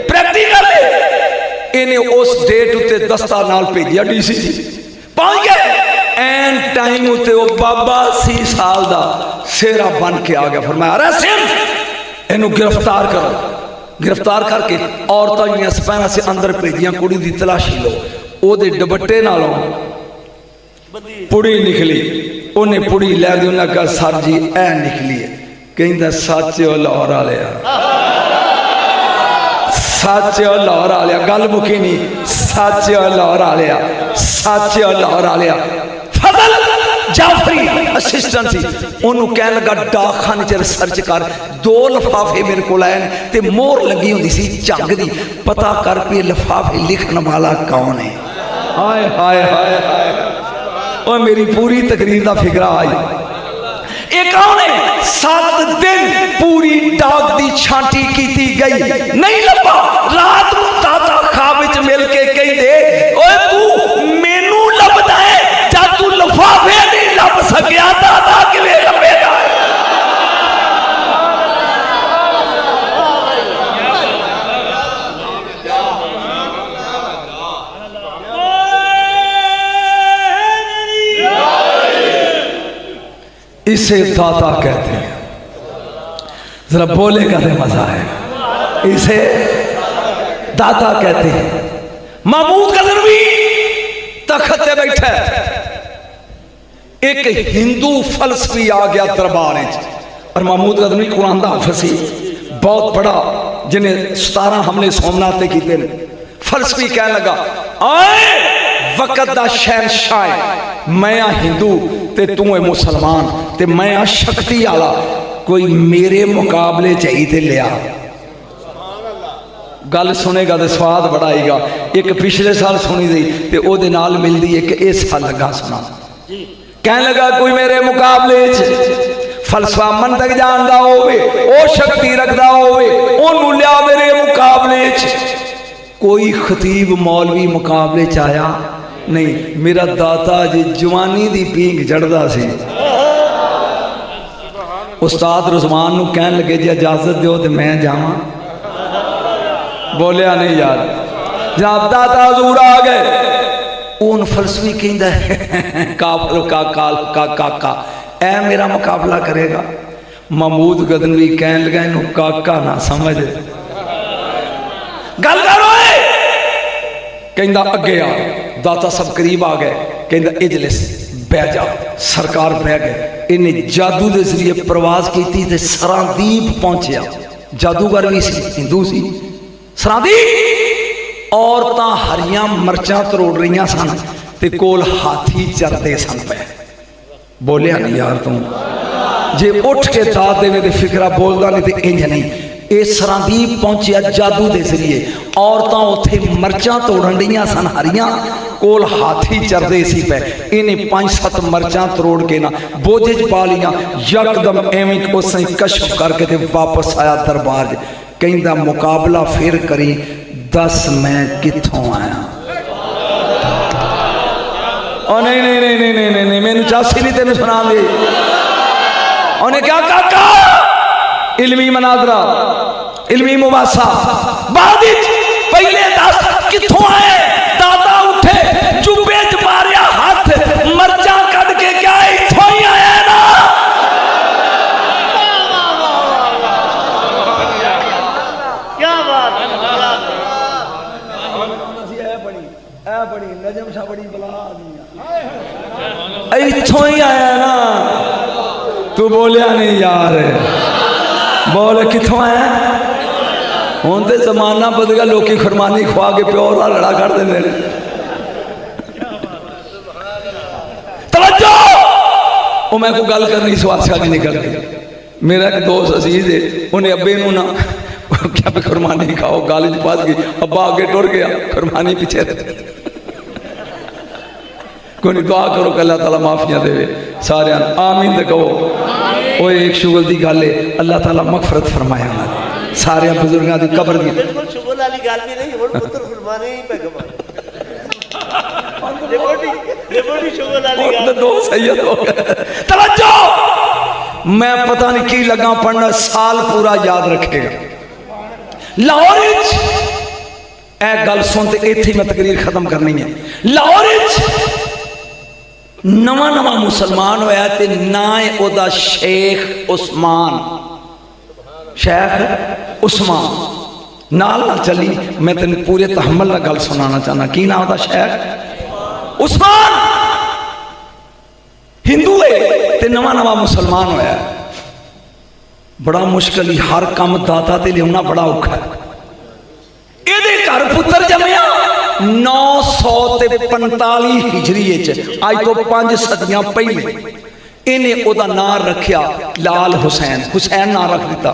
प्रैक्टिकल है। इन्हें उस डेट उत्ते दस्ता नाल भेजिया डीसी पहुंच गए। एन टाइम उत्ते वो बाबा 80 साल दा सेरा बन के आ गया। फरमाया अरे इनू गिरफ्तार करो। गिरफ्तार करके औरतां जिहड़ियां सिपाहियां से अंदर भेजियां, कुड़ी दी तलाशी लो। ओदे दुपट्टे नालों पुड़ी निकली उन्हें पुड़ी लै दी, उन्हें कहा सर जी ऐ निकली है। कहता सच लाहौर वाले, सच लाहौर वाले, गल मुकी नहीं, सच लाहौर वाले, सच लाहौर वाले। फजल जाफरी असिस्टेंट सी, उन्होंने कह लगा डाकखाने च रिसर्च कर, 2 लिफाफे मेरे को आए ते मोहर लगी होंदी सी झंग दी, पता कर पे लिफाफे लिखने वाला कौन है। हाय हाय हाय हाय, और मेरी पूरी तकरीर का फिक्रा आई। ये कौन है? 7 दिन पूरी डाक दी छांटी की गई, नहीं लभा। रात को दादा खाब विच मिल के कहते, ओए तू मैनू लभदा है, जा तू लिफाफे नहीं लभ सकिया, दादा किवें लभेगा? इसे दाता कहते हैं। जरा बोलेगा तो मजा है। इसे दाता कहते हैं। महमूद गजनवी तख्त पे बैठा, एक हिंदू फलसफी आ गया दरबार में, और महमूद गजनवी कुरान दा हाफिज़ सी, बहुत बड़ा, जिन्हें 17 हमले सोमनाथ ते कीते ने। फलसफी कह लगा, आए वक़्त दा शहनशाह, मैं हिंदू ते तू है मुसलमान, ते मैं शक्ति आला, कोई मेरे मुकाबले चाहिए लिया। गल सुनेगा तो स्वाद बड़ा आएगा। एक पिछले साल सुनी दी ते ओदे नाल मिलदी है कि इस साल लगा सुना। कह लगा कोई मेरे मुकाबले फलसफा मन तक जानदा होवे, ओ शक्ति रखदा होवे, ओनू लिया मेरे मुकाबले। कोई खतीब मौलवी मुकाबले च आया नहीं। मेरा दाता जी जवानी दी पींग चढ़दा सी। उस्ताद रुज़मान नू कहन लगे जी इजाजत दो तो मैं जावां। बोलिया नहीं यार, जनाब दाता हजूर आ गए। उन फलसफी कहंदा काफिर का काका ऐ मेरा मुकाबला करेगा। महमूद गजनवी कहन लगा इनू काका ना समझ, गल करो। कहंदा अगे आ। दाता सब करीब आ गए। कहंदा इजलिस बह जा। सरकार बह गए। इन्हें जादू के जरिए प्रवास की ते सरादीप पहुंचया। जादूगर भी सी, हिंदू सी। सरादीप औरतां हरियां मर्चां तरोड़ रही सन ते कोल हाथी चरते सन पे। बोलिया नहीं यार तू, जे उठ के दात देवे ते फिकरा बोलदा नहीं ते इंज नहीं। ये सरादीप पहुंचया जादू के जरिए। औरतां उत्थे मर्चां तोड़न रही सन हरियां, कोल हाथी चरदे सी पे। इन्हें 5-7 मर्चां तरोड़ के ना बोझे च पा लिया। यकदम एवं उसने कशफ करके ते वापस आया दरबार। कहंदा मुकाबला फिर करी, दस मैं कित्थों आया। ओ नहीं नहीं नहीं नहीं नहीं नहीं, नहीं मैनू चासी नहीं तेन सुना दे। उन्हें क्या काका इल्मी मनादरा, इल्मी मुबासा, बाद पहले दस कित्थों आए। दादा उठे, जुब्बे च मारिया हाथ, मर्चा कद के क्या इत्थों ही आया ना। क्या बात है, इत्थों ही आया ना। तू बोलिया नहीं यार, बोल कित्थों आया। हुण ते जमाना बदल गया, लोग खुरमानी खुआ के प्यो का लड़ा कर देंगे। तवज्जो, वो मैं को गल करनी स्वासा नहीं करती। मेरा एक दोस्त अजीज है, उन्हें अब्बे नू ना क्या पे खुरमानी खाओ, गाली च फस गई। अब्बा आगे टुर गया, खुरमानी पीछे। कोई दुआ करो कि अल्लाह ताला माफिया देवे सारे। आमीन तो कहो। वो एक शुगर की गल है, अल्लाह ताला मगफरत फरमाया ना सारे बुजुर्गों की कब्र की। बिल्कुल शुगर वाली गल भी नहीं। हुण पुत्र फरमाने ही पे कमाल। रिपोर्टी शुगर वाली गल। दो सैयद हो गए। तवज्जो, मैं पता नहीं की लगा पढ़ना, साल पूरा याद रखेगा। लाहौर ए गल सुनते इत्थे मैं तकरीर खत्म करनी है। लाहौर नवा नवा मुसलमान होया ते ना है ओदा शेख उस्मान। शेख उस्मान नाल ना चली, मैं तेन पूरे तहम्मल ना गल सुनाना चाहना। की नाम ओदा? शेख उस्मान। हिंदू है, ते नवा नवा मुसलमान होया, बड़ा मुश्किल ही, हर काम दाता ते लियाना बड़ा औखा है। ਇਹਦੇ घर पुत्र जमया 945 हिजरी अज तो 5 सदियां पहले। इन्हें ओदा नाम रखिया लाल हुसैन, हुसैन नाम रख दिता।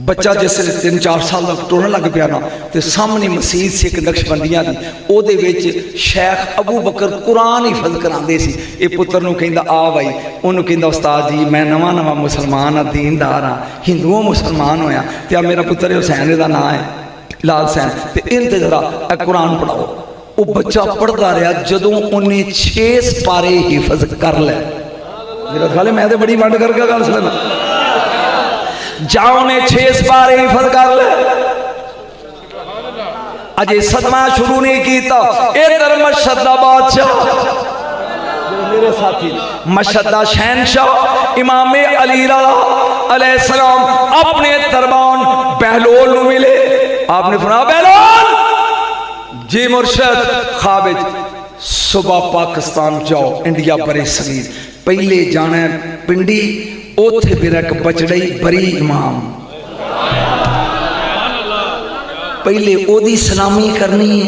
बच्चा जिस 3-4 साल का टुरन लग पिया ना, तो सामने मसीत से एक नक्शबंदियां दी, ओदे विच शेख अबू बकर कुरान हिफज करांदे सी। ये पुत्र नूं कहंदा आ भाई, उन्होंने कहंदा उस्ताद जी मैं नवा नवा मुसलमान हाँ, दीनदार हाँ, हिंदुओं मुसलमान होया, तो आ मेरा पुत्र हुसैन का नाम है लाल हुसैन, तो इनते जरा कुरान पढ़ाओ। वो बच्चा पढ़ता रहा, जदों उन्हें 6 सिपारे हिफज कर ले, मेरा ख्याल है मैं तो बड़ी वंड करके गल सुना, जाओ ने 6 सिपारे हिफज कर ले, अजे सदमा शुरू नहीं किया। इधर मशहद दा बादशाह, मेरे साथी मशहद दा शहनशाह इमाम अली अलैहिस्सलाम अपने दरबान बहलोल नूं मिले। आपने फरमाया बहलोल जी मुर्शद खाबिज, सुबह पाकिस्तान जाओ, इंडिया बरे सगीर, पहले जाना पिंडी, उथे फिर एक बचड़ई बरी इमाम, पहले ओदी सलामी करनी है,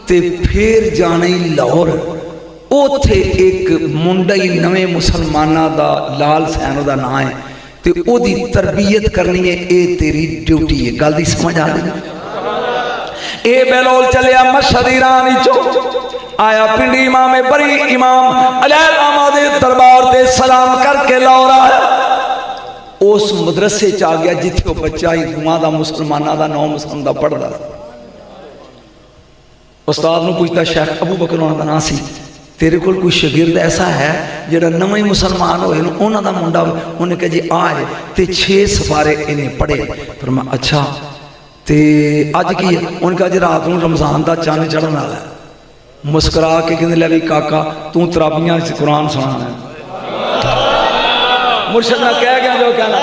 ते फिर जाना ही लाहौर, उथे एक मुंडा ही नवे मुसलमाना दा लाल हुसैन दा नाम है, ते ओदी तरबियत करनी है, ये तेरी ड्यूटी है। गल दी समझ आ गई? ए बहलोल चलिया मशहद ईरान चो आया, पिंडी इमाम बरी इमाम अलैहिस्सलाम दे दरबार ते सलाम करके लाहौर आया। उस मदरसे च आ गया जिथे वो बच्चा हिंदुआं दा मुसलमाना दा 9 मुसलमान दा पढ़दा। उस्ताद नूं पुछदा शेख अबू बकर होना दा नाम सी, तेरे कोल कोई शागिर्द ऐसा है जिहड़ा नवा ही मुसलमान होए ना, उन्हां दा मुंडा? उन्हें कहा जी आए, ते 6 सिपारे इन्हें पढ़े। पर मैं अच्छा ते अज की है? उन्हें कहा जी रात नूं रमजान दा चंद चढ़न वाला है। मुस्कुरा के कहने लगे काका तू तराबियां कुरान सुनाना है। मुर्शद ने कह गया जो कहना,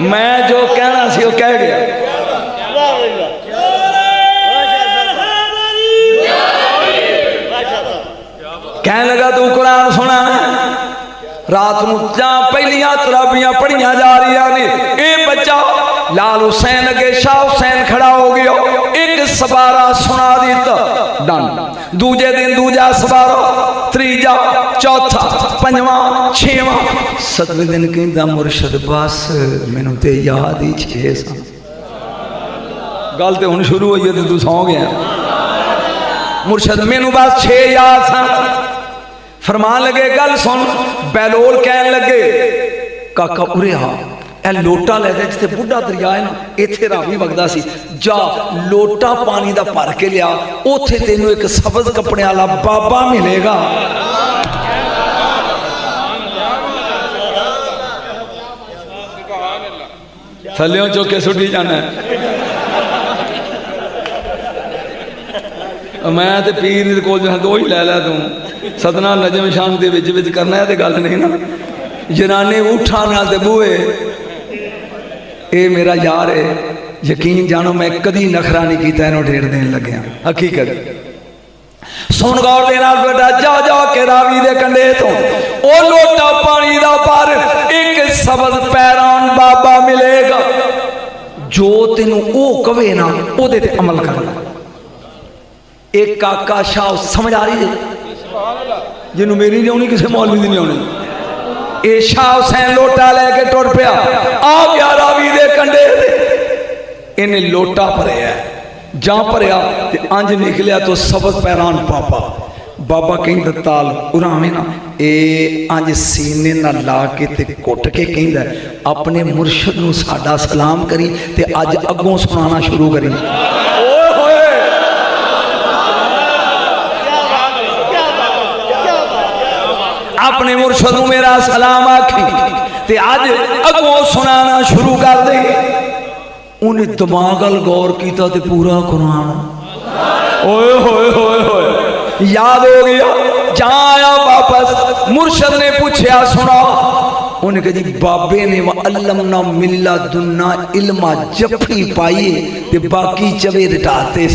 मैं जो कहना सी वो कह गया। कहने लगा तू कुरान सुना, रात नूं पहलियां तराबियां पढ़िया जा रही ने। ये बच्चा लाल हुसैन अगे शाह हुसैन खड़ा हो गया, एक सबारा सुना दिता, डन। दूजे दिन दूजा सबारा, तीजा, चौथा, पंजवां, छेवां, 7वें दिन कहता मुर्शद बस मैनू तो याद ही 6 सन। गल तो हुण शुरू हुई है, तू सौ गया। मुर्शद मैनू बस 6 याद सन। फरमान लगे गल सुन। बहलोल कहन लगे काका उरे आ, ए लोटा ले जा, जिथे बुढ़ा दरिया है ना, इत्थे रावी वगदा सी, जा लोटा पानी दा भर के लिया, उथे तेनू एक सब्ज कपड़े वाला बाबा मिलेगा। थल्लियों चौके सुटी जाना। मैं तो पीर को दो ही लै लै, तू सदना नजम शाम के विच करना है, तो गल नहीं ना। जनाने ऊठा नाल ते बूहे, ये मेरा यार है, यकीन जानो मैं कदी नखरा नहीं किया, इन्हों ढेर देन लग्या हकीकत। सुन गौर दे नाल बेटा, जा जा के रावी दे कंडे तो ओ लोटा पानी दा पर एक सबज पैरान बाबा मिलेगा, जो तेनू ओ कवे ना ओदे ते अमल करना। एक काका शाह समझ आ रही है, जिन्हों मेरी नहीं आनी, किसी मौलवी की नहीं आनी। ये शाह हुसैन लोटा लैके टुर पिया, आ गया रावी दे कंडे, इन्हें लोटा भरिया, जा भरिया ते अंज निकलिया तो सबज पैरान बाबा। बाबा कहता ताल उरावे ना, ये अंज सीने ना ला के ते कुट के कहता अपने मुर्शद नूं साडा सलाम करी, ते अज अगों सुनाना शुरू करी। अपने मुर्शद नूं मेरा सलाम आखी, ते अज अगों सुनाना शुरू कर दे। उन्हें दिमाग अल गौर किया ते पूरा कुरान ओए होए होए होए याद हो गया। जा आया वापस, मुर्शद ने पूछया सुना, उन्हें कहा जी बाबे ने अल्लमना मिल्ला दुन्ना इल्मा जफी पाई ते बाकी चवे रटाते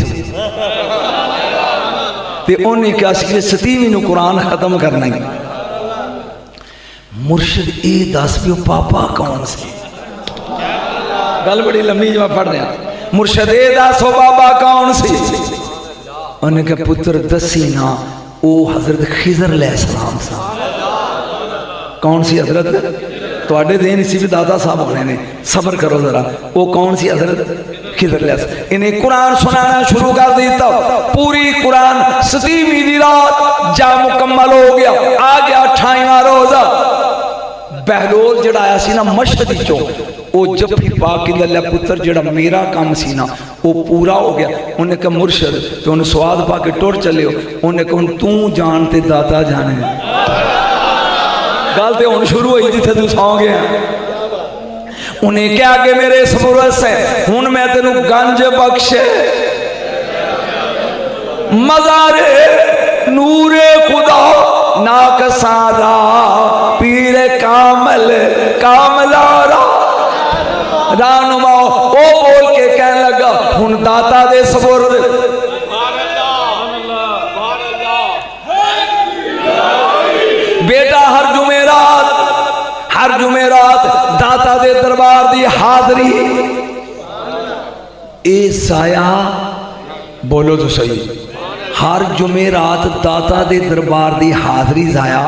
ते उन्हें कहा 27वीं कुरान खत्म करना ही। मुर्शिद ये दस भी पापा कौन सी? गल बड़ी लंबी जो मैं पढ़ रहा। मुर्शिद ये दस बाबा कौन सी? उन्हें कहा पुत्र दसी ना, वो हजरत खिजर अलैहिस्सलाम सा। कौन सी हजरत? थोड़े दिन इसी भी दादा साहब होने ने, सबर करो जरा। वो कौन सी हजरत? खिजर अलैहिस्सलाम। इन्हें कुरान सुनाना शुरू कर दिया। पूरी कुरान 27वीं दी रात जा मुकम्मल हो गया। आ गया 28वां रोजा। बहलोल जड़ा आया सी ना मशहद चो, वो जफ्फी पा के लल्ला पुत्र जड़ा मेरा काम सी ना वो पूरा हो गया। उन्हें कहा मुर्शद तो उन्हें स्वाद पा के टुर चले हो। उन्हें कहा तू जानते दाता जाने। गल तो हुण शुरू हुई जिथे तू सौ गया। उन्हें क्या कि मेरे समुरस है हुण मैं तेनू गंज बख्शे मज़ारे नूरे खुदा नाक सारा पीर कामल कामलारा रानुमा। वो बोल के कहने लगा हुण दाता दे सपुर्द बेटा हर जुमेरात दाता दे दरबार दी हाजरी। ए साया बोलो तो सही, हर जुमेरात दाता दे दरबार दी हाजरी जाया।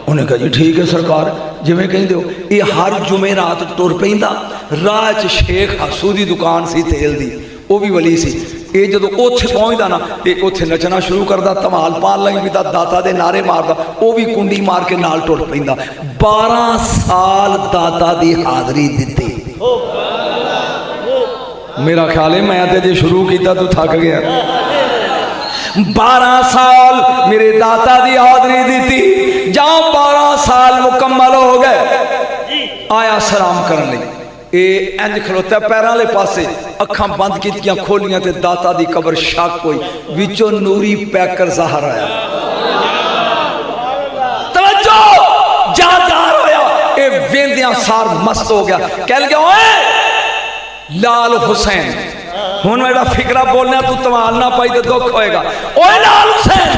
उन्हें कहा जी ठीक है सरकार, जिमें कहते हो। ये हर जुमेरात तुर पैंदा। राह च शेख हसू की दुकान सी तेल दी, वो भी वली सी। ये जो उत्थे पहुँचता ना तो उत्थे नचना शुरू करता, धमाल पान लग पैंदा, दाता दे नारे मारदा, वो भी कुंडी मार के नाल टुर पैंदा। 12 साल दाता दी हाजरी दी। मेरा ख्याल है मैं तो जे शुरू किया तो थक गया। 12 साल मेरे दाता दी हाजरी दी। जाओ 12 साल मुकम्मल हो गए। आया सलाम करने इंज खलोता पैरों वाले पासे, अखा बंद कीतियां खोलियां ते दाता दी कबर शक हुई, विचों नूरी पैकर ज़हर आया। तवज्जो जादार होया, ए वेंदियां सार मस्त हो गया। कह लगे ओए लाल हुसैन, हुण मेरा फिकरा बोलना तू तमाल ना पाई तो दुख होएगा। ओए लाल हुसैन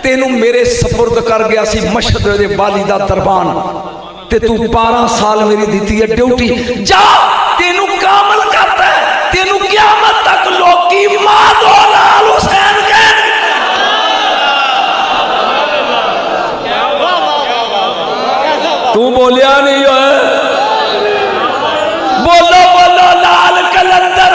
तेनू मेरे सपुर्द कर गया सी मशहद दे वाली दा दरबान, ते तू 12 साल मेरी दी है ड्यूटी। जा तेनू कामल करता है, तेनू क़यामत तक लोकी मां दो लाल हुसैन के। तू बोलिया नहीं है? बोलो बोलो लाल कलंदर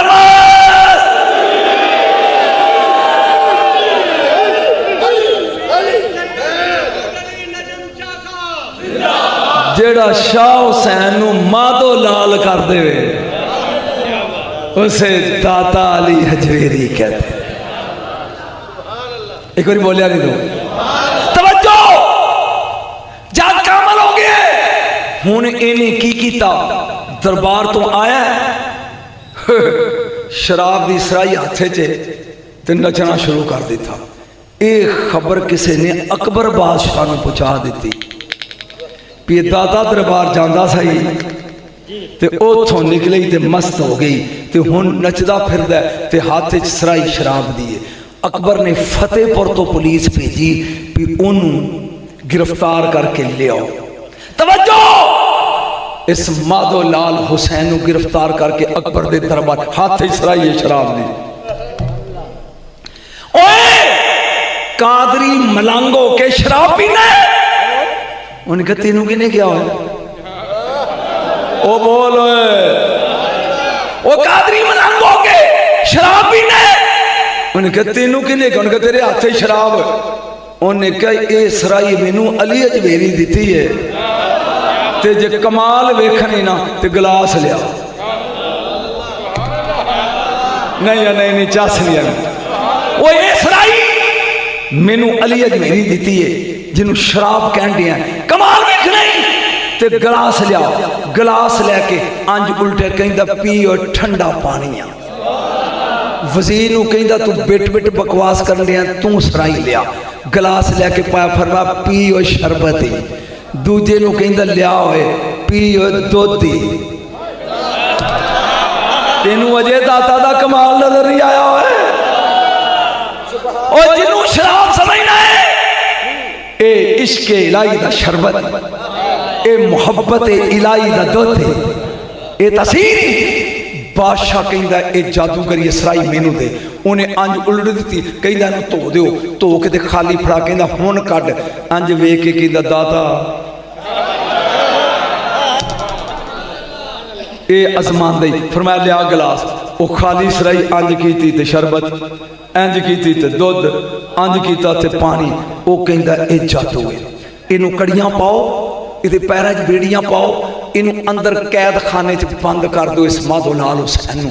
जेड़ा शाह हुसैन नू मादो लाल कर दे उसे दाता अली हजवेरी कहते। एक बार बोलिया नहीं दो। तवज्जो जग कामल हो गए। हुण इन्हें की कीता, दरबार तो आया शराब की सराई हाथे च ते नचना शुरू कर दिता। ये खबर किसी ने अकबर बादशाह नू पहुंचा दी भी दाता दरबार जाता सही ते उथों निकली ते मस्त हो गई ते हुण नचदा फिरदा ते हाथ च सराई शराब दी है। अकबर ने फतेहपुर तो पुलिस भेजी भी उन्होंने गिरफ्तार करके ले आओ। तवज्जो इस माधो लाल हुसैन को गिरफ्तार करके अकबर दे दरबार हाथ च सराई शराब दी। ओए कादरी मलंग हो के शराब पीना। उन्हें कहा तेनू किने क्या हो? ओ बोल ओ कादरी मलंग हो के शराब पीना। उन्हें कहा तेनू किने क्या? उन्हें कहा तेरे हाथ ही शराब। उन्हें कहा ये सराई मैनू अली अजमेरी दी है ते जे कमाल वेखनी ना ते गिलास लिया। नहीं नहीं नहीं चस लिया। वो ये सराई मैनू अली अजमेरी दी है जिन्हों शराब कह दिया। कमाल वेखना ते गिलास लिया। गिलास लैके अंज उल्टे कहता पी और ठंडा पानी आ। वजीर नूं कहता तू बिट बिट बकवास कर लिया, तू सराई लिया। गिलास लैके पाया, फरमा पी और शरबत ही। दूजे नूं कहता लिया होए पी और दुध ही। तेनू अजे दाता दा कमाल नजर नहीं आया होए? और जिन्हों शराब समझना है ए इश्के इलाही दा शरबत। ये मुहब्बत इलाही दा दुध है, ये तसीर बादशाह कहता ये जादूगरी इसराई मैनू दे, उन्हें अंज उलट दी, कहता धो दो, धो के खाली फड़ा, कहता हुण कढ़, अंज वेख के कहता दादा ये आसमान दे, फरमाया लिया गिलास, वो खाली सराई अंज की ते शरबत, इंज की ते दुध, अंज किया ते पानी, वो कहता ये जादू है, इनू कड़ियां पाओ, ये पैरों च बेड़ियां पाओ, इनू अंदर कैद खाने च बंद कर दो इस माधो लाल हुसैन नू,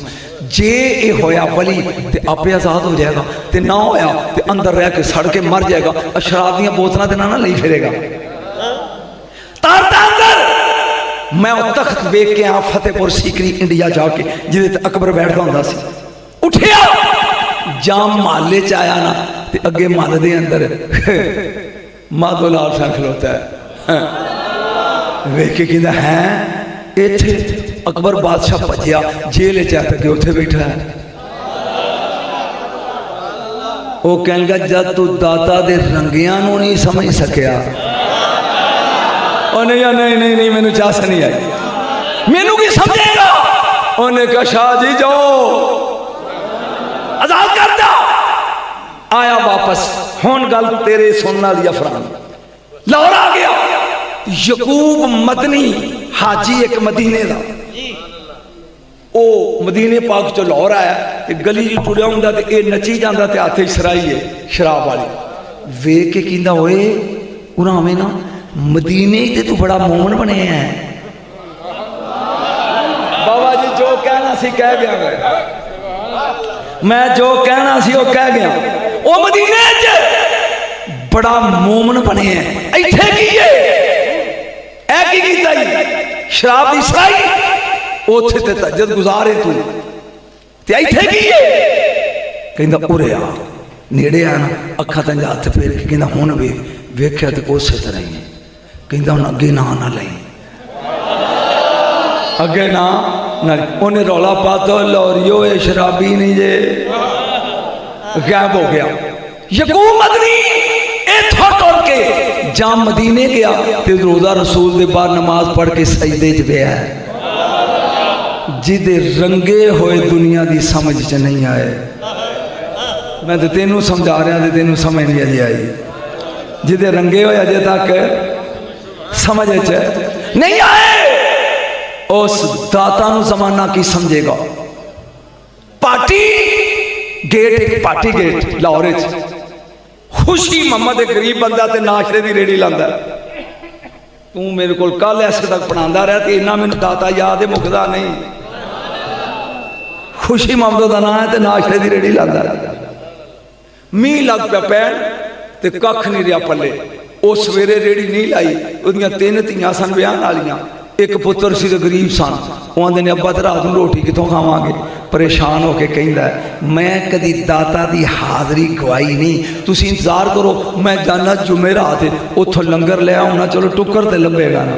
जे ये होया वली ते आपे आजाद हो जाएगा, ते ना होया ते अंदर रह के सड़ के मर जाएगा, शराब दी बोतलों ते ना ले फिरेगा। मैं तख्त वेख के आ फतेहपुर सीकरी इंडिया जाके जिहदे अकबर बैठता हुंदा सी, उठिया जाम महल्ले च आया ना ते अगे महल दे अंदर माधो लाल सिंह खलोता है, वेख के कहता है इत्थे अकबर बादशाह भजया जेल च आके उत्थे बैठा है। वो कहगा जब तू दाता दे रंगियां नूं नहीं समझ सकिया, नहीं नहीं नहीं नहीं मैनू चास नहीं आई, मैनू की समझेगा। उन्हें कहा शाह जी जाओ आजाद कर दो, आया वापस, हुण गल तेरे सुनने वाली अफरान, लाहौर आ गया। यकूब मदनी हाजी एक मदीने का, ओ मदीने पाक चो लाहौर आया ते गली च टुरिया हुंदा ते ये नची जांदा ते हाथे सराई है शराब वाली, वेख के कहंदा ओए उरा हमें ना मदीने ते तू बड़ा मोमन बने है। बाबा जी जो कहना सी कह गया, मैं जो कहना सी वो कह गया। ओ मदीने च बड़ा मोमन बने है, इत्थे की है ऐ की कीता ही शराब दी सराई, ओथे ते तहज्जुद गुजारे तू ते इत्थे की है, कहंदा उरे आ नेड़े आ ना, अखां ते हत्थ फेर के कहंदा हुण वे वेख्या ते उसे तरह ही है, कहंदा हुण अगे ना ना लई, अगे ना ना। उन्हें रौला पाता लौरियो ये शराबी नहीं जे, गायब हो गया। यकूब मदनी इत्थों टुर के जाम मदीने गया ते रोज़ा रसूल दे बाहर नमाज पढ़ के सजदे च पिया, जिदे रंगे होए दुनिया दी समझ च नहीं आए। मैं तो तेनू समझा रहा ते तेनू समझ नहीं अजे आई, जिदे रंगे होए अजे तक समझ नहीं आए, उस दाता नू जमाना की समझेगा। पार्टी गेट, एक पार्टी गेट लाहौर च, खुशी मोहम्मद एक गरीब बंदा ते नाशरे दी रेड़ी लांदा, तू मेरे को कल ऐसे तक पढ़ांदा रहा ते इन्ना मैनू दाता याद है मुकदा नहीं। खुशी मोहम्मद का नाम है ते नाशरे दी रेड़ी लांदा, मीह लग पिया पैन ते कख नहीं रहा पल्ले। वो सवेरे रेड़ी नहीं लाई, उहदियां 3 धीआं सन ब्याह वालियां, एक पुत्र सी ते गरीब सन। वो आंदे ने अब्बा ते रात नूं रोटी कितों खावांगे, परेशान होकर कहंदा मैं कदी दाता दी हाज़री गवाई नहीं, तुसीं इंतजार करो मैं जाना जुमे रात उत्थों लंगर ले आउणा, चलो टुक्कर ते लभेगा ना।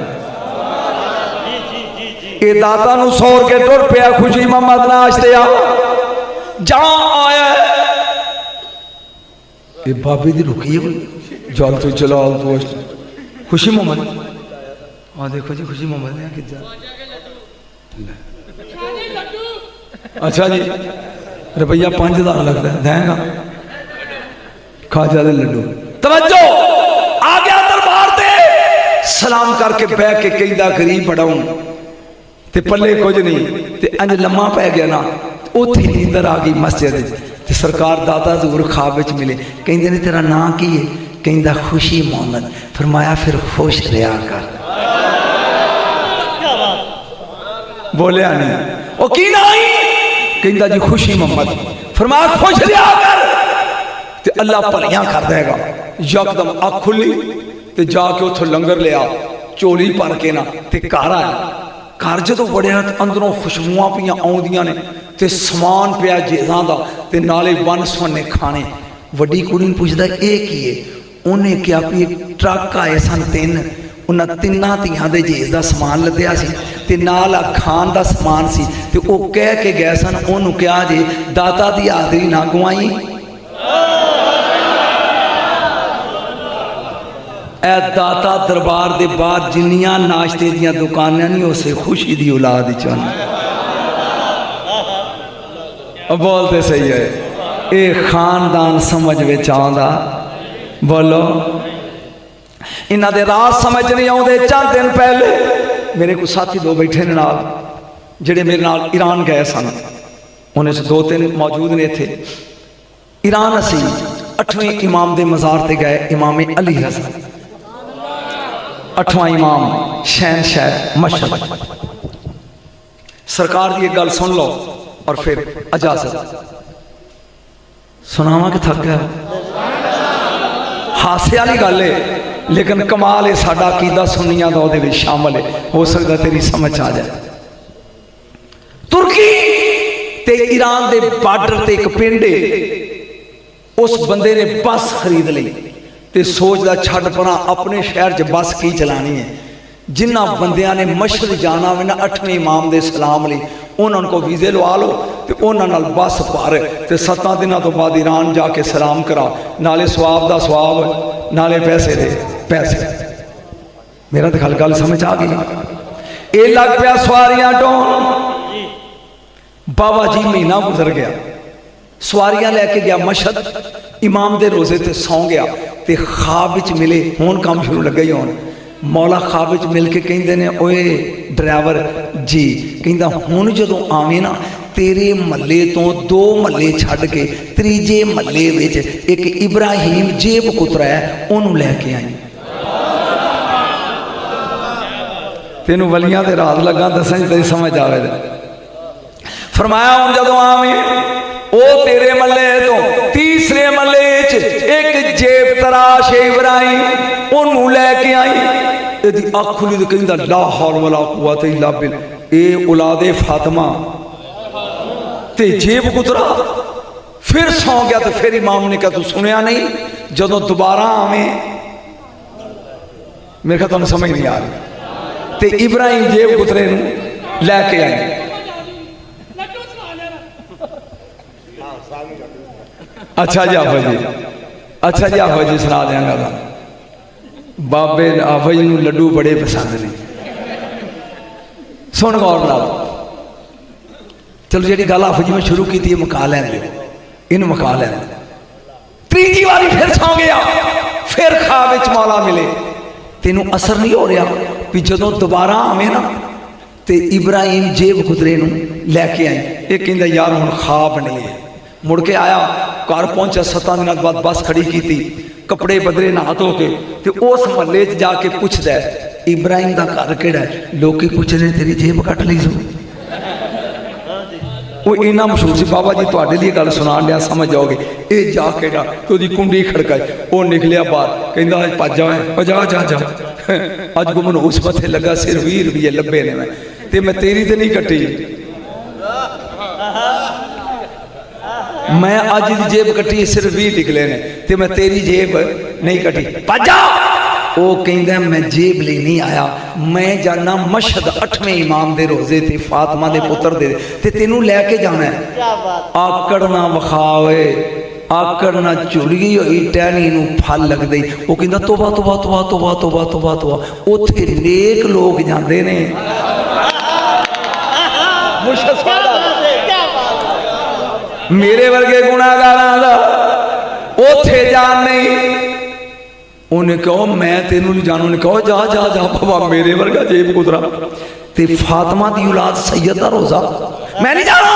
ये दाता नूं सौर के टुर पिया, खुशी मोहम्मद नाश्ते आ जहां आया ये बाबे दी रुकी है जल तो चला तो खुशी मोहम्मद, हाँ देखो जी खुशी मोहम्मद ने कितना, अच्छा जी रुपया 5000 लगता है, देगा खाजा दे लड्डू। तवज्जो आ गया दरबार ते, सलाम करके बह के कहंदा गरीब बड़ा हूं ते पल्ले कुछ नहीं, ते अंज लम्मा पै गया ना, उत्थे नींदर आ गई मस्जिद ते सरकार दाता हजूर ख्वाब विच मिले, कहंदे ने तेरा नाम की है, कहंदा खुशी मोहम्मद। फरमाया फिर खुश रहा कर, बोलिया नहीं ओ की ना आई, कहंदा जी खुशी मोहम्मद। फरमाया खुश रहा कर ते अल्लाह भलियां कर देगा। यकदम अख खुली ते जाके उथों लंगर लिया, झोली भर के ना ते घर आया। घर जो बड़िया अंदरों खुशबुआं पियां आउंदियां ने ते समान पिया जेज़ां दा ते नाले वन सुवन्ने खाने। वड्डी कुड़ी नूं पुछदा ए की है, उन्हें क्या भी ट्रक आए सन 3, उन्हें 3 धीआं दे जेज़ दा समान लद्या सी ते नाल खान दा समान सी, ते ओ कह के गए सन उन्होंने कहा जी दाता दी हाज़री ना गवाई। ए दाता दरबार के बाहर जिन्नियां नाश्ते दियां दुकानां नहीं उसे खुशी दी औलाद चाहते बोलते सही है ये खानदान समझ विच आउंदा बोलो इन्हां दे राज समझ नहीं आउंदे। चंद दिन पहले मेरे को साथी दो बैठे ने नाल जिहड़े मेरे नाल ईरान गए सन उन्हें से 2-3 मौजूद ने इत्थे ईरान असी 8वें इमाम दे मज़ार ते गए इमाम अली रज़ा 8वां इमाम शहनशाह मशरक़ सरकार की एक गल सुन लो और फिर इजाजत सुनावा कि थक गया हासे वाली गल है लेकिन कमाल है साडा अकीदा सुन्नियां दा उहदे विच शामिल है हो सकता तेरी समझ आ जाए। तुर्की ते ईरान दे बार्डर ते एक पिंड है उस बंदे ने बस खरीद ली ते सोचदा छड़ परा अपने शहर च बस की चलानी है। जिन्हां बंदियां ने मशरक़ जाना वे ना 8वें इमाम दे सलाम लई उन्होंने को वीज़े लवा लो तो उन्होंने बस भर तो 7 दिनों तो बाद ईरान जाके सलाम करा नाले सवाब का सवाब नाले पैसे दे पैसे। मेरा तो गल समझ आ गई ये लग पाया सवारियां ढोन बाबा जी महीना गुजर गया सवारियां लैके गया मशहद इमाम दे रोजे ते सौ गया तो ख्वाब विच मिले हुण काम शुरू लगे ही होण मौला ख्वाब विच मिल के कहंदे ने ओए ड्राइवर जी कहंदा हुण जदों आवे ना तेरे महल्ले तो 2 महल्ले छड्ड के तीजे महल्ले विच एक इब्राहिम जेब पुत्रा है उन्होंने लैके आई तेनू वलियां दे राज लगा दसां तेरी समझ आवे। फरमाया हुण जदों आवे ओ तेरे महल्ले तो तीसरे महल्ले च एक जेब तराश इब्राहिम उन्होंने लैके आई यदि अख खुली तो कहंदा ला हौल वला कुव्वत इल्ला बिल्लाह ए औलादे फातिमा ते जेब पुत्रा फिर सौ गया तो फिर इमाम ने कहा तू सुनिया नहीं जदों दोबारा आवे मेरे ख्याल तुहानू समझ नहीं आ रही ते इब्राहिम जेब पुत्रे नूं लैके आए। अच्छा जी आफा जी अच्छा जी आफा जी सुना देंगा बाबे आफा जी नूं लड्डू बड़े पसंद ने सुन गौर नाल चलो जी गल आफा जी मैं शुरू की थी मुका लैन इन मुका लैन तीजी बारी फिर सौ गया फिर ख्वाब विच मौला मिले तेनू असर नहीं हो रहा भी जदों दोबारा आवे ना तो इब्राहिम जेब पुत्रे नूं लैके आई ये कहंदा यार हुण ख्वाब नहीं है मुड़ के आया घर पहुंचा 7 दिनों बाद बस खड़ी की थी कपड़े बदले नहा धो के तो उस महल्ले च जाके पुछदा इब्राहिम का घर किहड़ा है लोग पुछदे तेरी जेब कट ली सो वो इन्ना मशहूर से बाबा जी तुहाडे लिए गल सुनाण लिया समझ जाओगे ये जाके ना तो कुंडी खड़काई वो निकलिया बाहर कहंदा भज जाए जा जा जा अज को मैं उस पथे लगा सिर 20 रुपये लभे ने मैं तेरी तो नहीं कटी मैं अज की जेब कटी सिर्फ 20 निकले ने ते मैं तेरी जेब नहीं कटी भजा वो कहंदा मैं जेब ले नहीं आया मैं जाना मशहद 8वें इमाम दे रोजे थे फातिमा दे पुत्र दे ते तेनू लैके जाना है आकड़ ना विखावे आकड़ ना झुलगी होई टहनी नू फल लगदे वो कहंदा तौबा तौबा तौबा तौबा तौबा तौबा तौबा उत्थे नेक लोग जांदे ने मेरे वर्गे गुनाहगारां दा ओथे जान नहीं उन्हें कहो मैं तेनू नहीं जानू उन्हें कहो जा जा जा बाबा मेरे वर्गा जेब पुत्रा ते फातिमा दी औलाद सैयद दा रोजा मैं नहीं जाना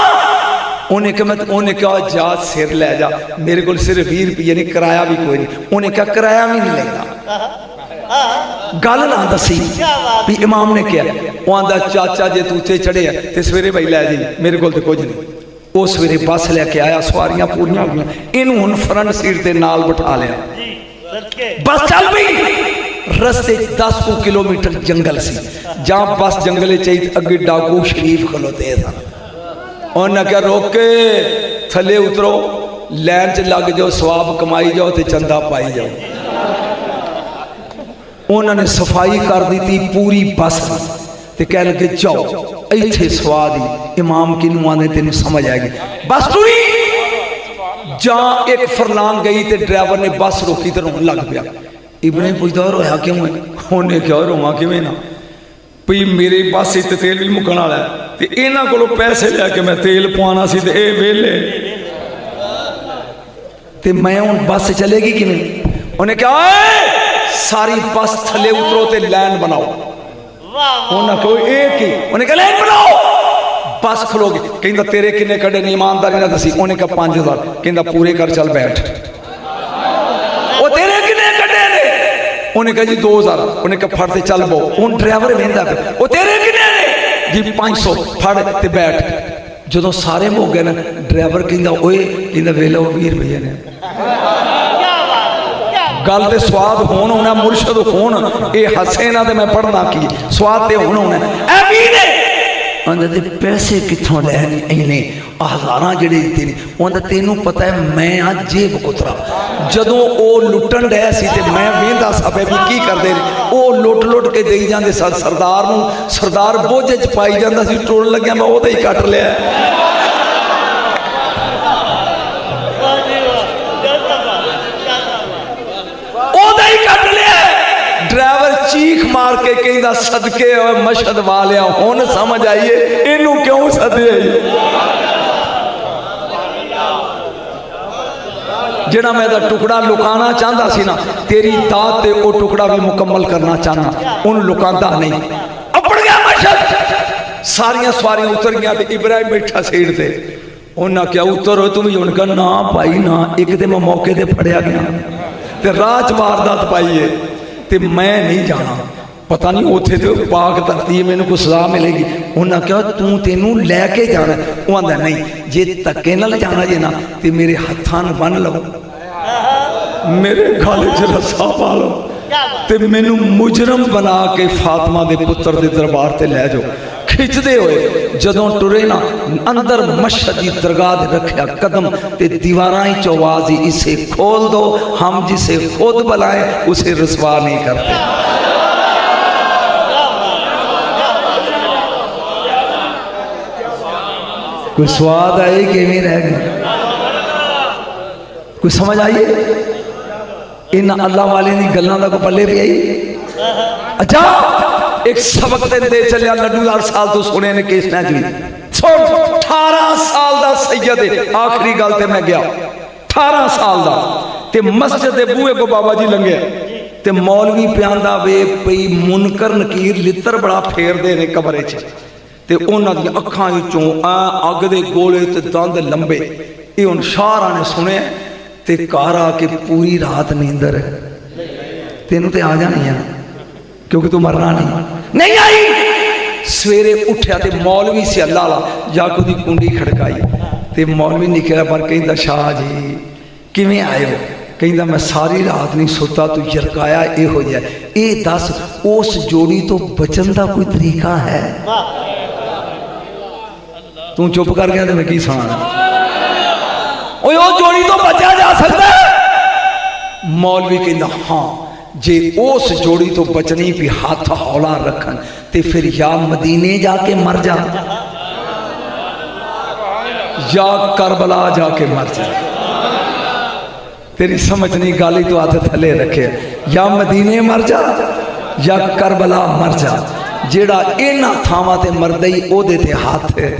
उन्हें कहा जा सिर लै जा मेरे को सिर्फ 20 रुपये नहीं किराया भी कोई नहीं उन्हें कहा किराया भी नहीं लेना गल ना दसी भी इमाम ने क्या वो आंदा चाचा जे तू उत्थे चढ़े तो सवेरे भाई लै जी मेरे को कुछ नहीं वो सवेरे बस लैके आया सवारियां पूरियां हो गई इनू हुण फ्रंट सीट के नाल बिठा लिया बस चल पई रस्ते 10 किलोमीटर जंगल सी जहां बस जंगल चाहिए अगे डाकू शरीफ खलोते सन उन्हें क्या रोके थले उतरो लैन च लग जाओ सवाब कमाई जाओ तो चंदा पाई जाओ उन्होंने सफाई कर दी पूरी बस ते कह लगे जाओ इत्थे स्वाद ही इमाम किनू आने तेन समझ आएगी बस टुरी जा एक फरलांग गई तो ड्राइवर ने बस रोकी तो रोन लग पाया इब्राहिम पूछता रोया क्यों है? उन्हें क्या रोवा किवें ना भी मेरे बस इत्ते तेल भी मुकन वाला है ते इन्हां कोलों पैसे लैके मैं तेल पवाना सी ते ये वेले ते मैं हुण बस चलेगी किवें? उन्हें क्या सारी बस थले उतरो ते लाइन बनाओ। उन्हें कहो एक ही, उन्हें कहा लाइन बनाओ बस खलोगी। कहंदा तेरे किन्ने कड़े ने ईमानदारी ना दसी। उन्हें कहा 5000। कहंदा पूरे कर चल बैठ। वो तेरे किन्ने कड़े ने? उन्हें कहा जी 2000। उन्हें कहा फड़ ते चल बो। उन ड्राइवर वेंदा वो तेरे किन्ने ने? जी 500। फड़ ते बैठ। जदों सारे हो गए ना ड्राइवर कहंदा ओए कहंदा वेला 20 रुपये ने। गल तो स्वाद होन होना मुर्शद होन ये हसे ना तो मैं पढ़ना की स्वाद तो होना होना ते पैसे कितों लैने इन्ने हज़ारां जिहड़े दित्ते ने। उन्हें तेनों पता है मैं आ जेब कुतरा जदों वो लुट्टन डे सी ते मैं वेंदा सा भी की करदे ने वो लुट लुट के देई जांदे सरदार नूं। सरदार बोझे च पाई जांदा सी टुरन लग्या मैं ओहदा ही कट लिया। ड्राइवर चीख मार के कहता सदके मशहद वालिया हुण समझ आइए इनू क्यों सदे जिहड़ा मैं टुकड़ा लुकाना चाहता सी ना तेरी दात ते वो टुकड़ा भी मुकम्मल करना चाहना उन लुकांदा नहीं। अपड़ गया मशहद सारियां सवारियां उतर गया ते इब्राहिम बैठा सीट ते। उन्हें क्या उतरो तुम हुण कहा ना भाई ना एक तो मैं मौके ते फड़िया गया ते राह च वारदात पाई है ते मैं नहीं जाना पता नहीं उत्थे तो पाक धरती मैनू कोई सजा मिलेगी। उन्हें कहा तू तेनू लैके जाना। वो आंदा नहीं जे धक्के नाल जाना जे ना तो मेरे हत्थां नूं बन लो मेरे गल च रस्सा पा लो ते मैनू मुजरम बना के फातिमा दे पुत्र दे दरबार ते लै जाओ। खिंचते हुए जदों टुरे ना अंदर मशहद की दरगाह रखा कदम ते दीवारां ही आवाज़ ही इसे खोल दो हम जिसे खुद बुलाए उसे रसवा नहीं करते। कोई स्वाद आए किवें रह गया कोई समझ आई इन अल्लाह वाले दी गल्लां दा कोई पल्ले पे आई। अच्छा एक सबक तेन दे चलिया लड्डू 8 साल तो सुने ने केस ना जी सुन 18 साल दा सैयद है। आखिरी गल ते मैं गया 18 साल दा ते मस्जिद दे बूहे को बाबा जी लंघे ते मौलवी प्यांदा वे पई मुनकर नकीर लित्र बड़ा फेरदे ने कमरे च ते उन्हां दी अखां विचों अग दे गोले ते दंद लंबे। ये हुण शाहरा ने सुने ते घर आके पूरी रात नींदर तेनू ते आ जानी है क्योंकि तू मरना नहीं आई। सवेरे उठया ते मौलवी से अल्लाह ला जाके उसकी कुंडी खड़काई ते मौलवी निकलिया पर कहता शाह जी किवें आए हो? कहता मैं सारी रात नहीं सुता तू यरकाया इहो जिहा ये दस उस जोड़ी तो बचन का कोई तरीका है? तू चुप कर गया तो मैं की सुना वो जोड़ी तो बचा जा सकता है। मौलवी कहता हाँ जे उस जोड़ी तो बचनी भी हाथ हौला रखन ते फिर या मदीने जाके मर जा या करबला जाके मर जा। तेरी समझ नहीं गाली तो हाथ थले रखे या मदीने मर जा या करबला मर जा। जेड़ा इन्हां थावां ते मरदा ही ओदे ते हाथ है।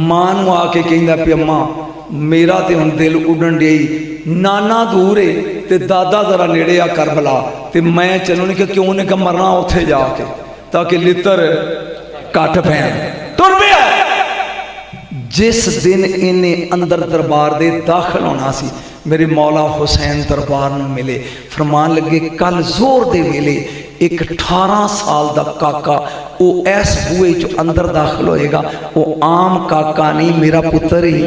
मां नूं आके कहंदा पी अम्मा मेरा तो हुण दिल उड़न डई नाना दूर है ते दादा जरा नेड़े आ करबला ते मैं चलूँ कि क्यों ने मरना उत्थे जाके ताकि लित्र घट पैन तुर पिया। जिस दिन इन्हें अंदर दरबार दे दाखिल होना सी मेरे मौला हुसैन दरबार में मिले फरमान लगे कल जोर दे वेले एक 18 साल दा काका वो इस बूहे चो अंदर दाखिल होएगा। वो आम काका नहीं मेरा पुत्र ही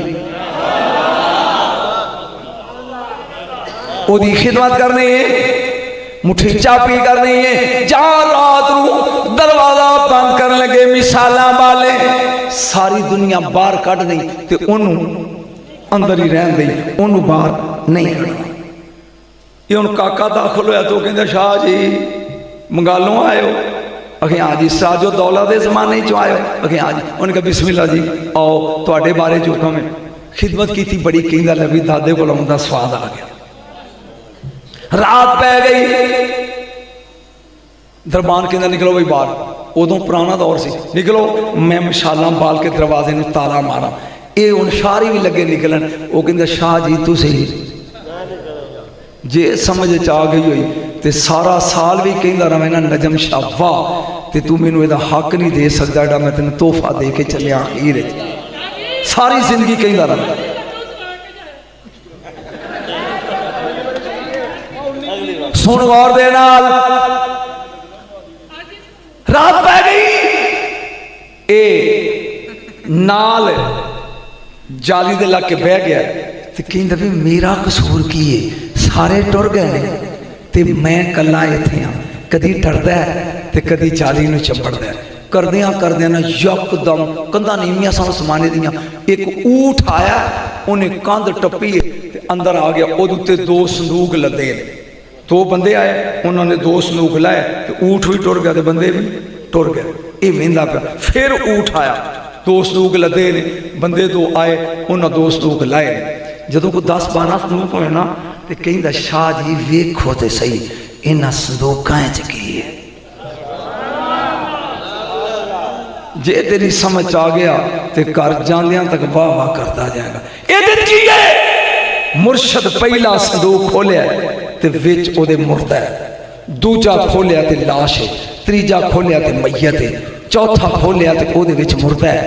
ओदी खिदमत करनी है मुठी चापी करनी है। जा रात नूं दरवाजा बंद कर लगे मिसाला वाले सारी दुनिया बाहर कढ़ गई ते ओनू अंदर ही रहन दी ओनू बाहर नहीं कढ़ना। ये हुण काका दाखिल होया तो कहंदा शाह जी मंगालों आयो अखे हाँ जी साजो दौला के जमाने चो आयो अखे हाँ जी। उन्हें कहा बिस्मिल्ला जी आओ तुहाडे बारे जो हुक्म है खिदमत की बड़ी कहंदा लवी दादे कोल आउंदा स्वाद आ गया। रात पै गई, दरबान कहता निकलो बई बाहर। उदों पुराना दौर से निकलो, मैं मशाला बाल के दरवाजे में ताला मारा। ये हुण शारी भी लगे निकलन। वो कहता शाह जी तुसी जे समझ च आ गई हुई तो सारा साल भी कहता रहा ना नजम शाह वाह, तो तू मैनू इहदा हक नहीं दे सकता जेड़ा मैं तेन तोहफा दे के चलिया अखीर। सारी जिंदगी कहता रहा। सुन गौर दे नाल, रात पै गई, ए नाल जाली दे लग के बह गया। तो कहता भी मेरा कसूर की है, सारे टुर गए ने ते मैं कला इत्थे हाँ। कदी डरदा है ते कदी जाली नूं चंबड़दा है। करदियां करदियां ना यकदम कंधां नीवियां सन समाने दियां, एक ऊठ आया, उन्हें कंध टप्पी ते अंदर आ गया। उहदे उत्ते दो संदूक लदे ने। दो बंदे आए, उन्होंने दो संदूक लाए, तो ऊठ भी टुर गया, तो बंदे भी टुर गए। ये वेंदा पिया, फिर ऊठ आया, दो संदूक लदे ने, बंदे दो आए, उन्होंने दो संदूक लाए। जदों को 10-12 संदूक होए ना, तो कहता शाह जी वेखो तो सही इन्हां संदूकां च की है। जे तेरी समझ आ गया तो घर जांदियां तक वाह वाह करता जाएगा। ये की है, मुर्शद पहला संदूक खोलिया ते विच ओदे मुर्दा है, दूजा खोलिया ते लाश है, तीजा खोलिया ते मैयत है, चौथा खोलिया ते ओदे विच मुर्दा है।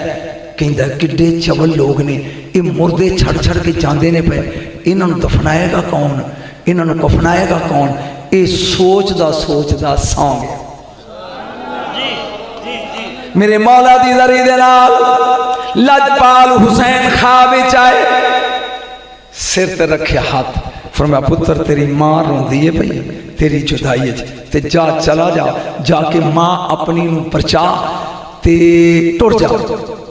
कहता किड्डे चवल लोग ने, ये मुर्दे छड़ छड़ के जाते ने पे, इन्हों दफनाएगा कौन, इन्हों कफनाएगा कौन। ये सोचदा सोचदा सौ गया। मेरे मौला दी दरी दे नाल लजपाल हुसैन ख्वाब विच आए, सिर ते रखे हाथ, फरमाया पुत्र तेरी मां रोंदी है पई तेरी जुदाई ते जा चला जा, जाके मां अपनी नूं परचा ते टुर जा।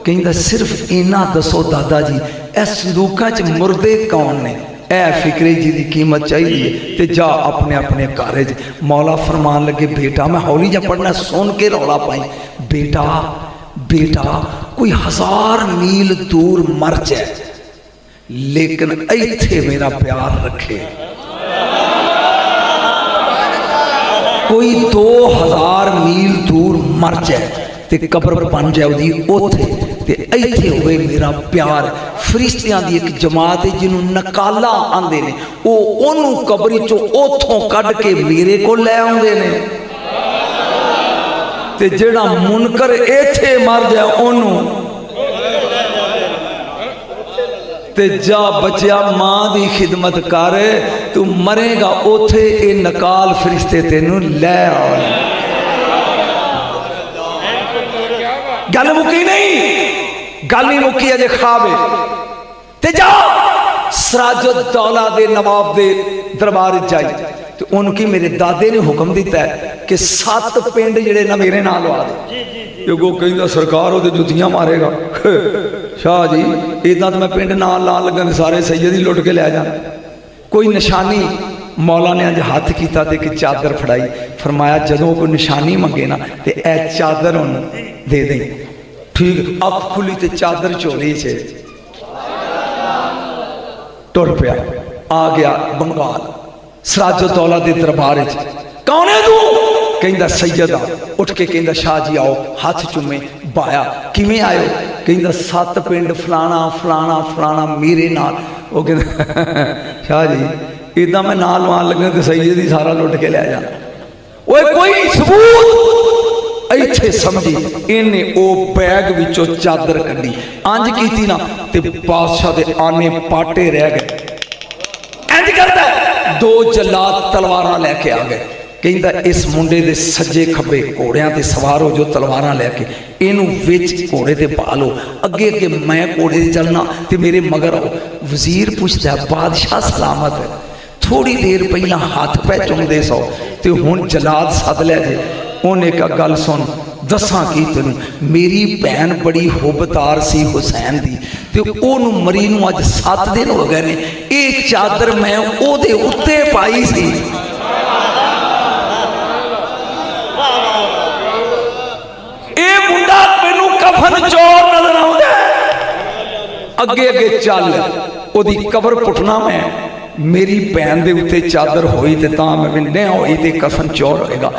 कहता सिर्फ इना दसो दादा जी, इस संदूकां च मुर्दे कौन ने, ए फिक्रे जी की कीमत चाहिए ते जा अपने अपने घर च। मौला फरमान लगे बेटा, मैं हौली जा पढ़ना सुन के रौला पाई, बेटा बेटा कोई 1000 मील दूर मर जाए लेकिन इत्थे मेरा प्यार रखे। कोई 2000 मील दूर मर जाए ते कब्र बन जाए उदी ओथे ते इत्थे होए मेरा प्यार। फरिश्तियां दी एक जमात है जिन्हों नकाला आंदे ने, वो ओनू कब्र चो ओथों कढ़ के मेरे को लै आउंदे ने, ते जेड़ा मुनकर इत्थे मर जाए ओनू ते जा बचिया मां दी खिदमत कर, तू मरेगा ओथे ए नकाल फरिश्ते तेनू लै आउणे। गल मुकी नहीं, गल नहीं मुकी अजे ख्वाब ते जा सिराजुद्दौला दे नवाब दे दरबार जाई तो उनकी मेरे दादे ने हुक्म दिता है कि 7 पिंड जेड़े ना मेरे नाल लवा दे। जो कहता सरकार वो जुतियां मारेगा। शाह जी इदा तो मैं पिंड नाल ला लगा सारे सैयद ही लुट के लै जाना। कोई निशानी मौला ने अज हाथ किया तो एक चादर फड़ाई, फरमाया जदों कोई निशानी मंगे ना तो ए चादर उन्होंने दे दें। ठीक अख खुली तो चादर चोली से टुर पिया, आ गया बंगाल सिराजुद्दौला के दरबार। कौन है तू? कहता सैयद आ। उठ के कहता शाह जी आओ, हाथ चुमे बाया, किमें आयो? कहता 7 पिंड फलाना फलाना फलाना मेरे नाल। वो कहता शाह जी इदा मैं नाल लवान लगा तो सैयद ही सारा लुट के लै जाना। वो कोई सबूत इत्थे समझी। इन्हें वो बैग विचों चादर कढ़ी, अंज की ना ते बादशाह दे आने पाटे रह गए। इंज करता 2 जलाद तलवारां लैके आ गए। कहता इस मुंडे दे सज्जे खब्बे घोड़ियां ते सवार हो जो तलवारां लैके, इनू विच घोड़े ते पा लो, अगे अगे मैं घोड़े ते चलना ते मेरे मगर आओ। वजीर पूछता है बादशाह सलामत है? थोड़ी देर पहला हाथ पै चुमदे सो ते हुण जलाद सद लिया जे। उन्हें एक गल सुन दसा की तेन, मेरी भैन बड़ी हुबदार सी हुसैन दी ते ओनू मरी नू अज 7 दिन हो गए ने। एक चादर मैं ओदे उत्ते पाई सी। ए मुंडा मैनू कफन चोर नजर आउंदा। अगे अगे चल, ओदी कबर पुटना मैं मेरी भैन दे उत्ते चादर होई ते तां मैं नहीं होई ते कफन चौर होएगा।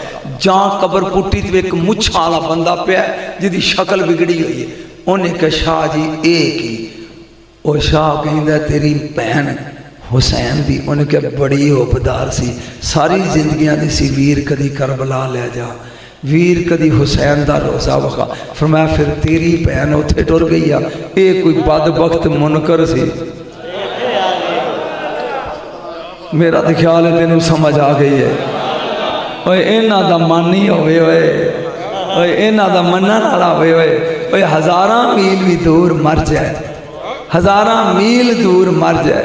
जां कबर पुट्टी ते एक मुछ वाला बंदा पिया जिहदी शक्ल बिगड़ी हुई है। उन्हें कहा शाह जी ये की? वो शाह कहंदा तेरी भैन हुसैन दी। उन्हें कहा बड़ी होपदार सी, सारी जिंदगियां दी सी, वीर कदी करबला ले जा, वीर कदी हुसैन दा रोज़ा वखा। फरमाया फिर तेरी भैन उत्थे टुर गई आ, ये कोई बदबख्त मुनकर सी। मेरा तो ख्याल है तेन समझ आ गई है। ओए इन्हां दा मन ही होवे, ओए इन्हां दा मनण वाला होवे, ओए हज़ारां मील भी दूर मर जाए, हज़ारां मील दूर मर जाए।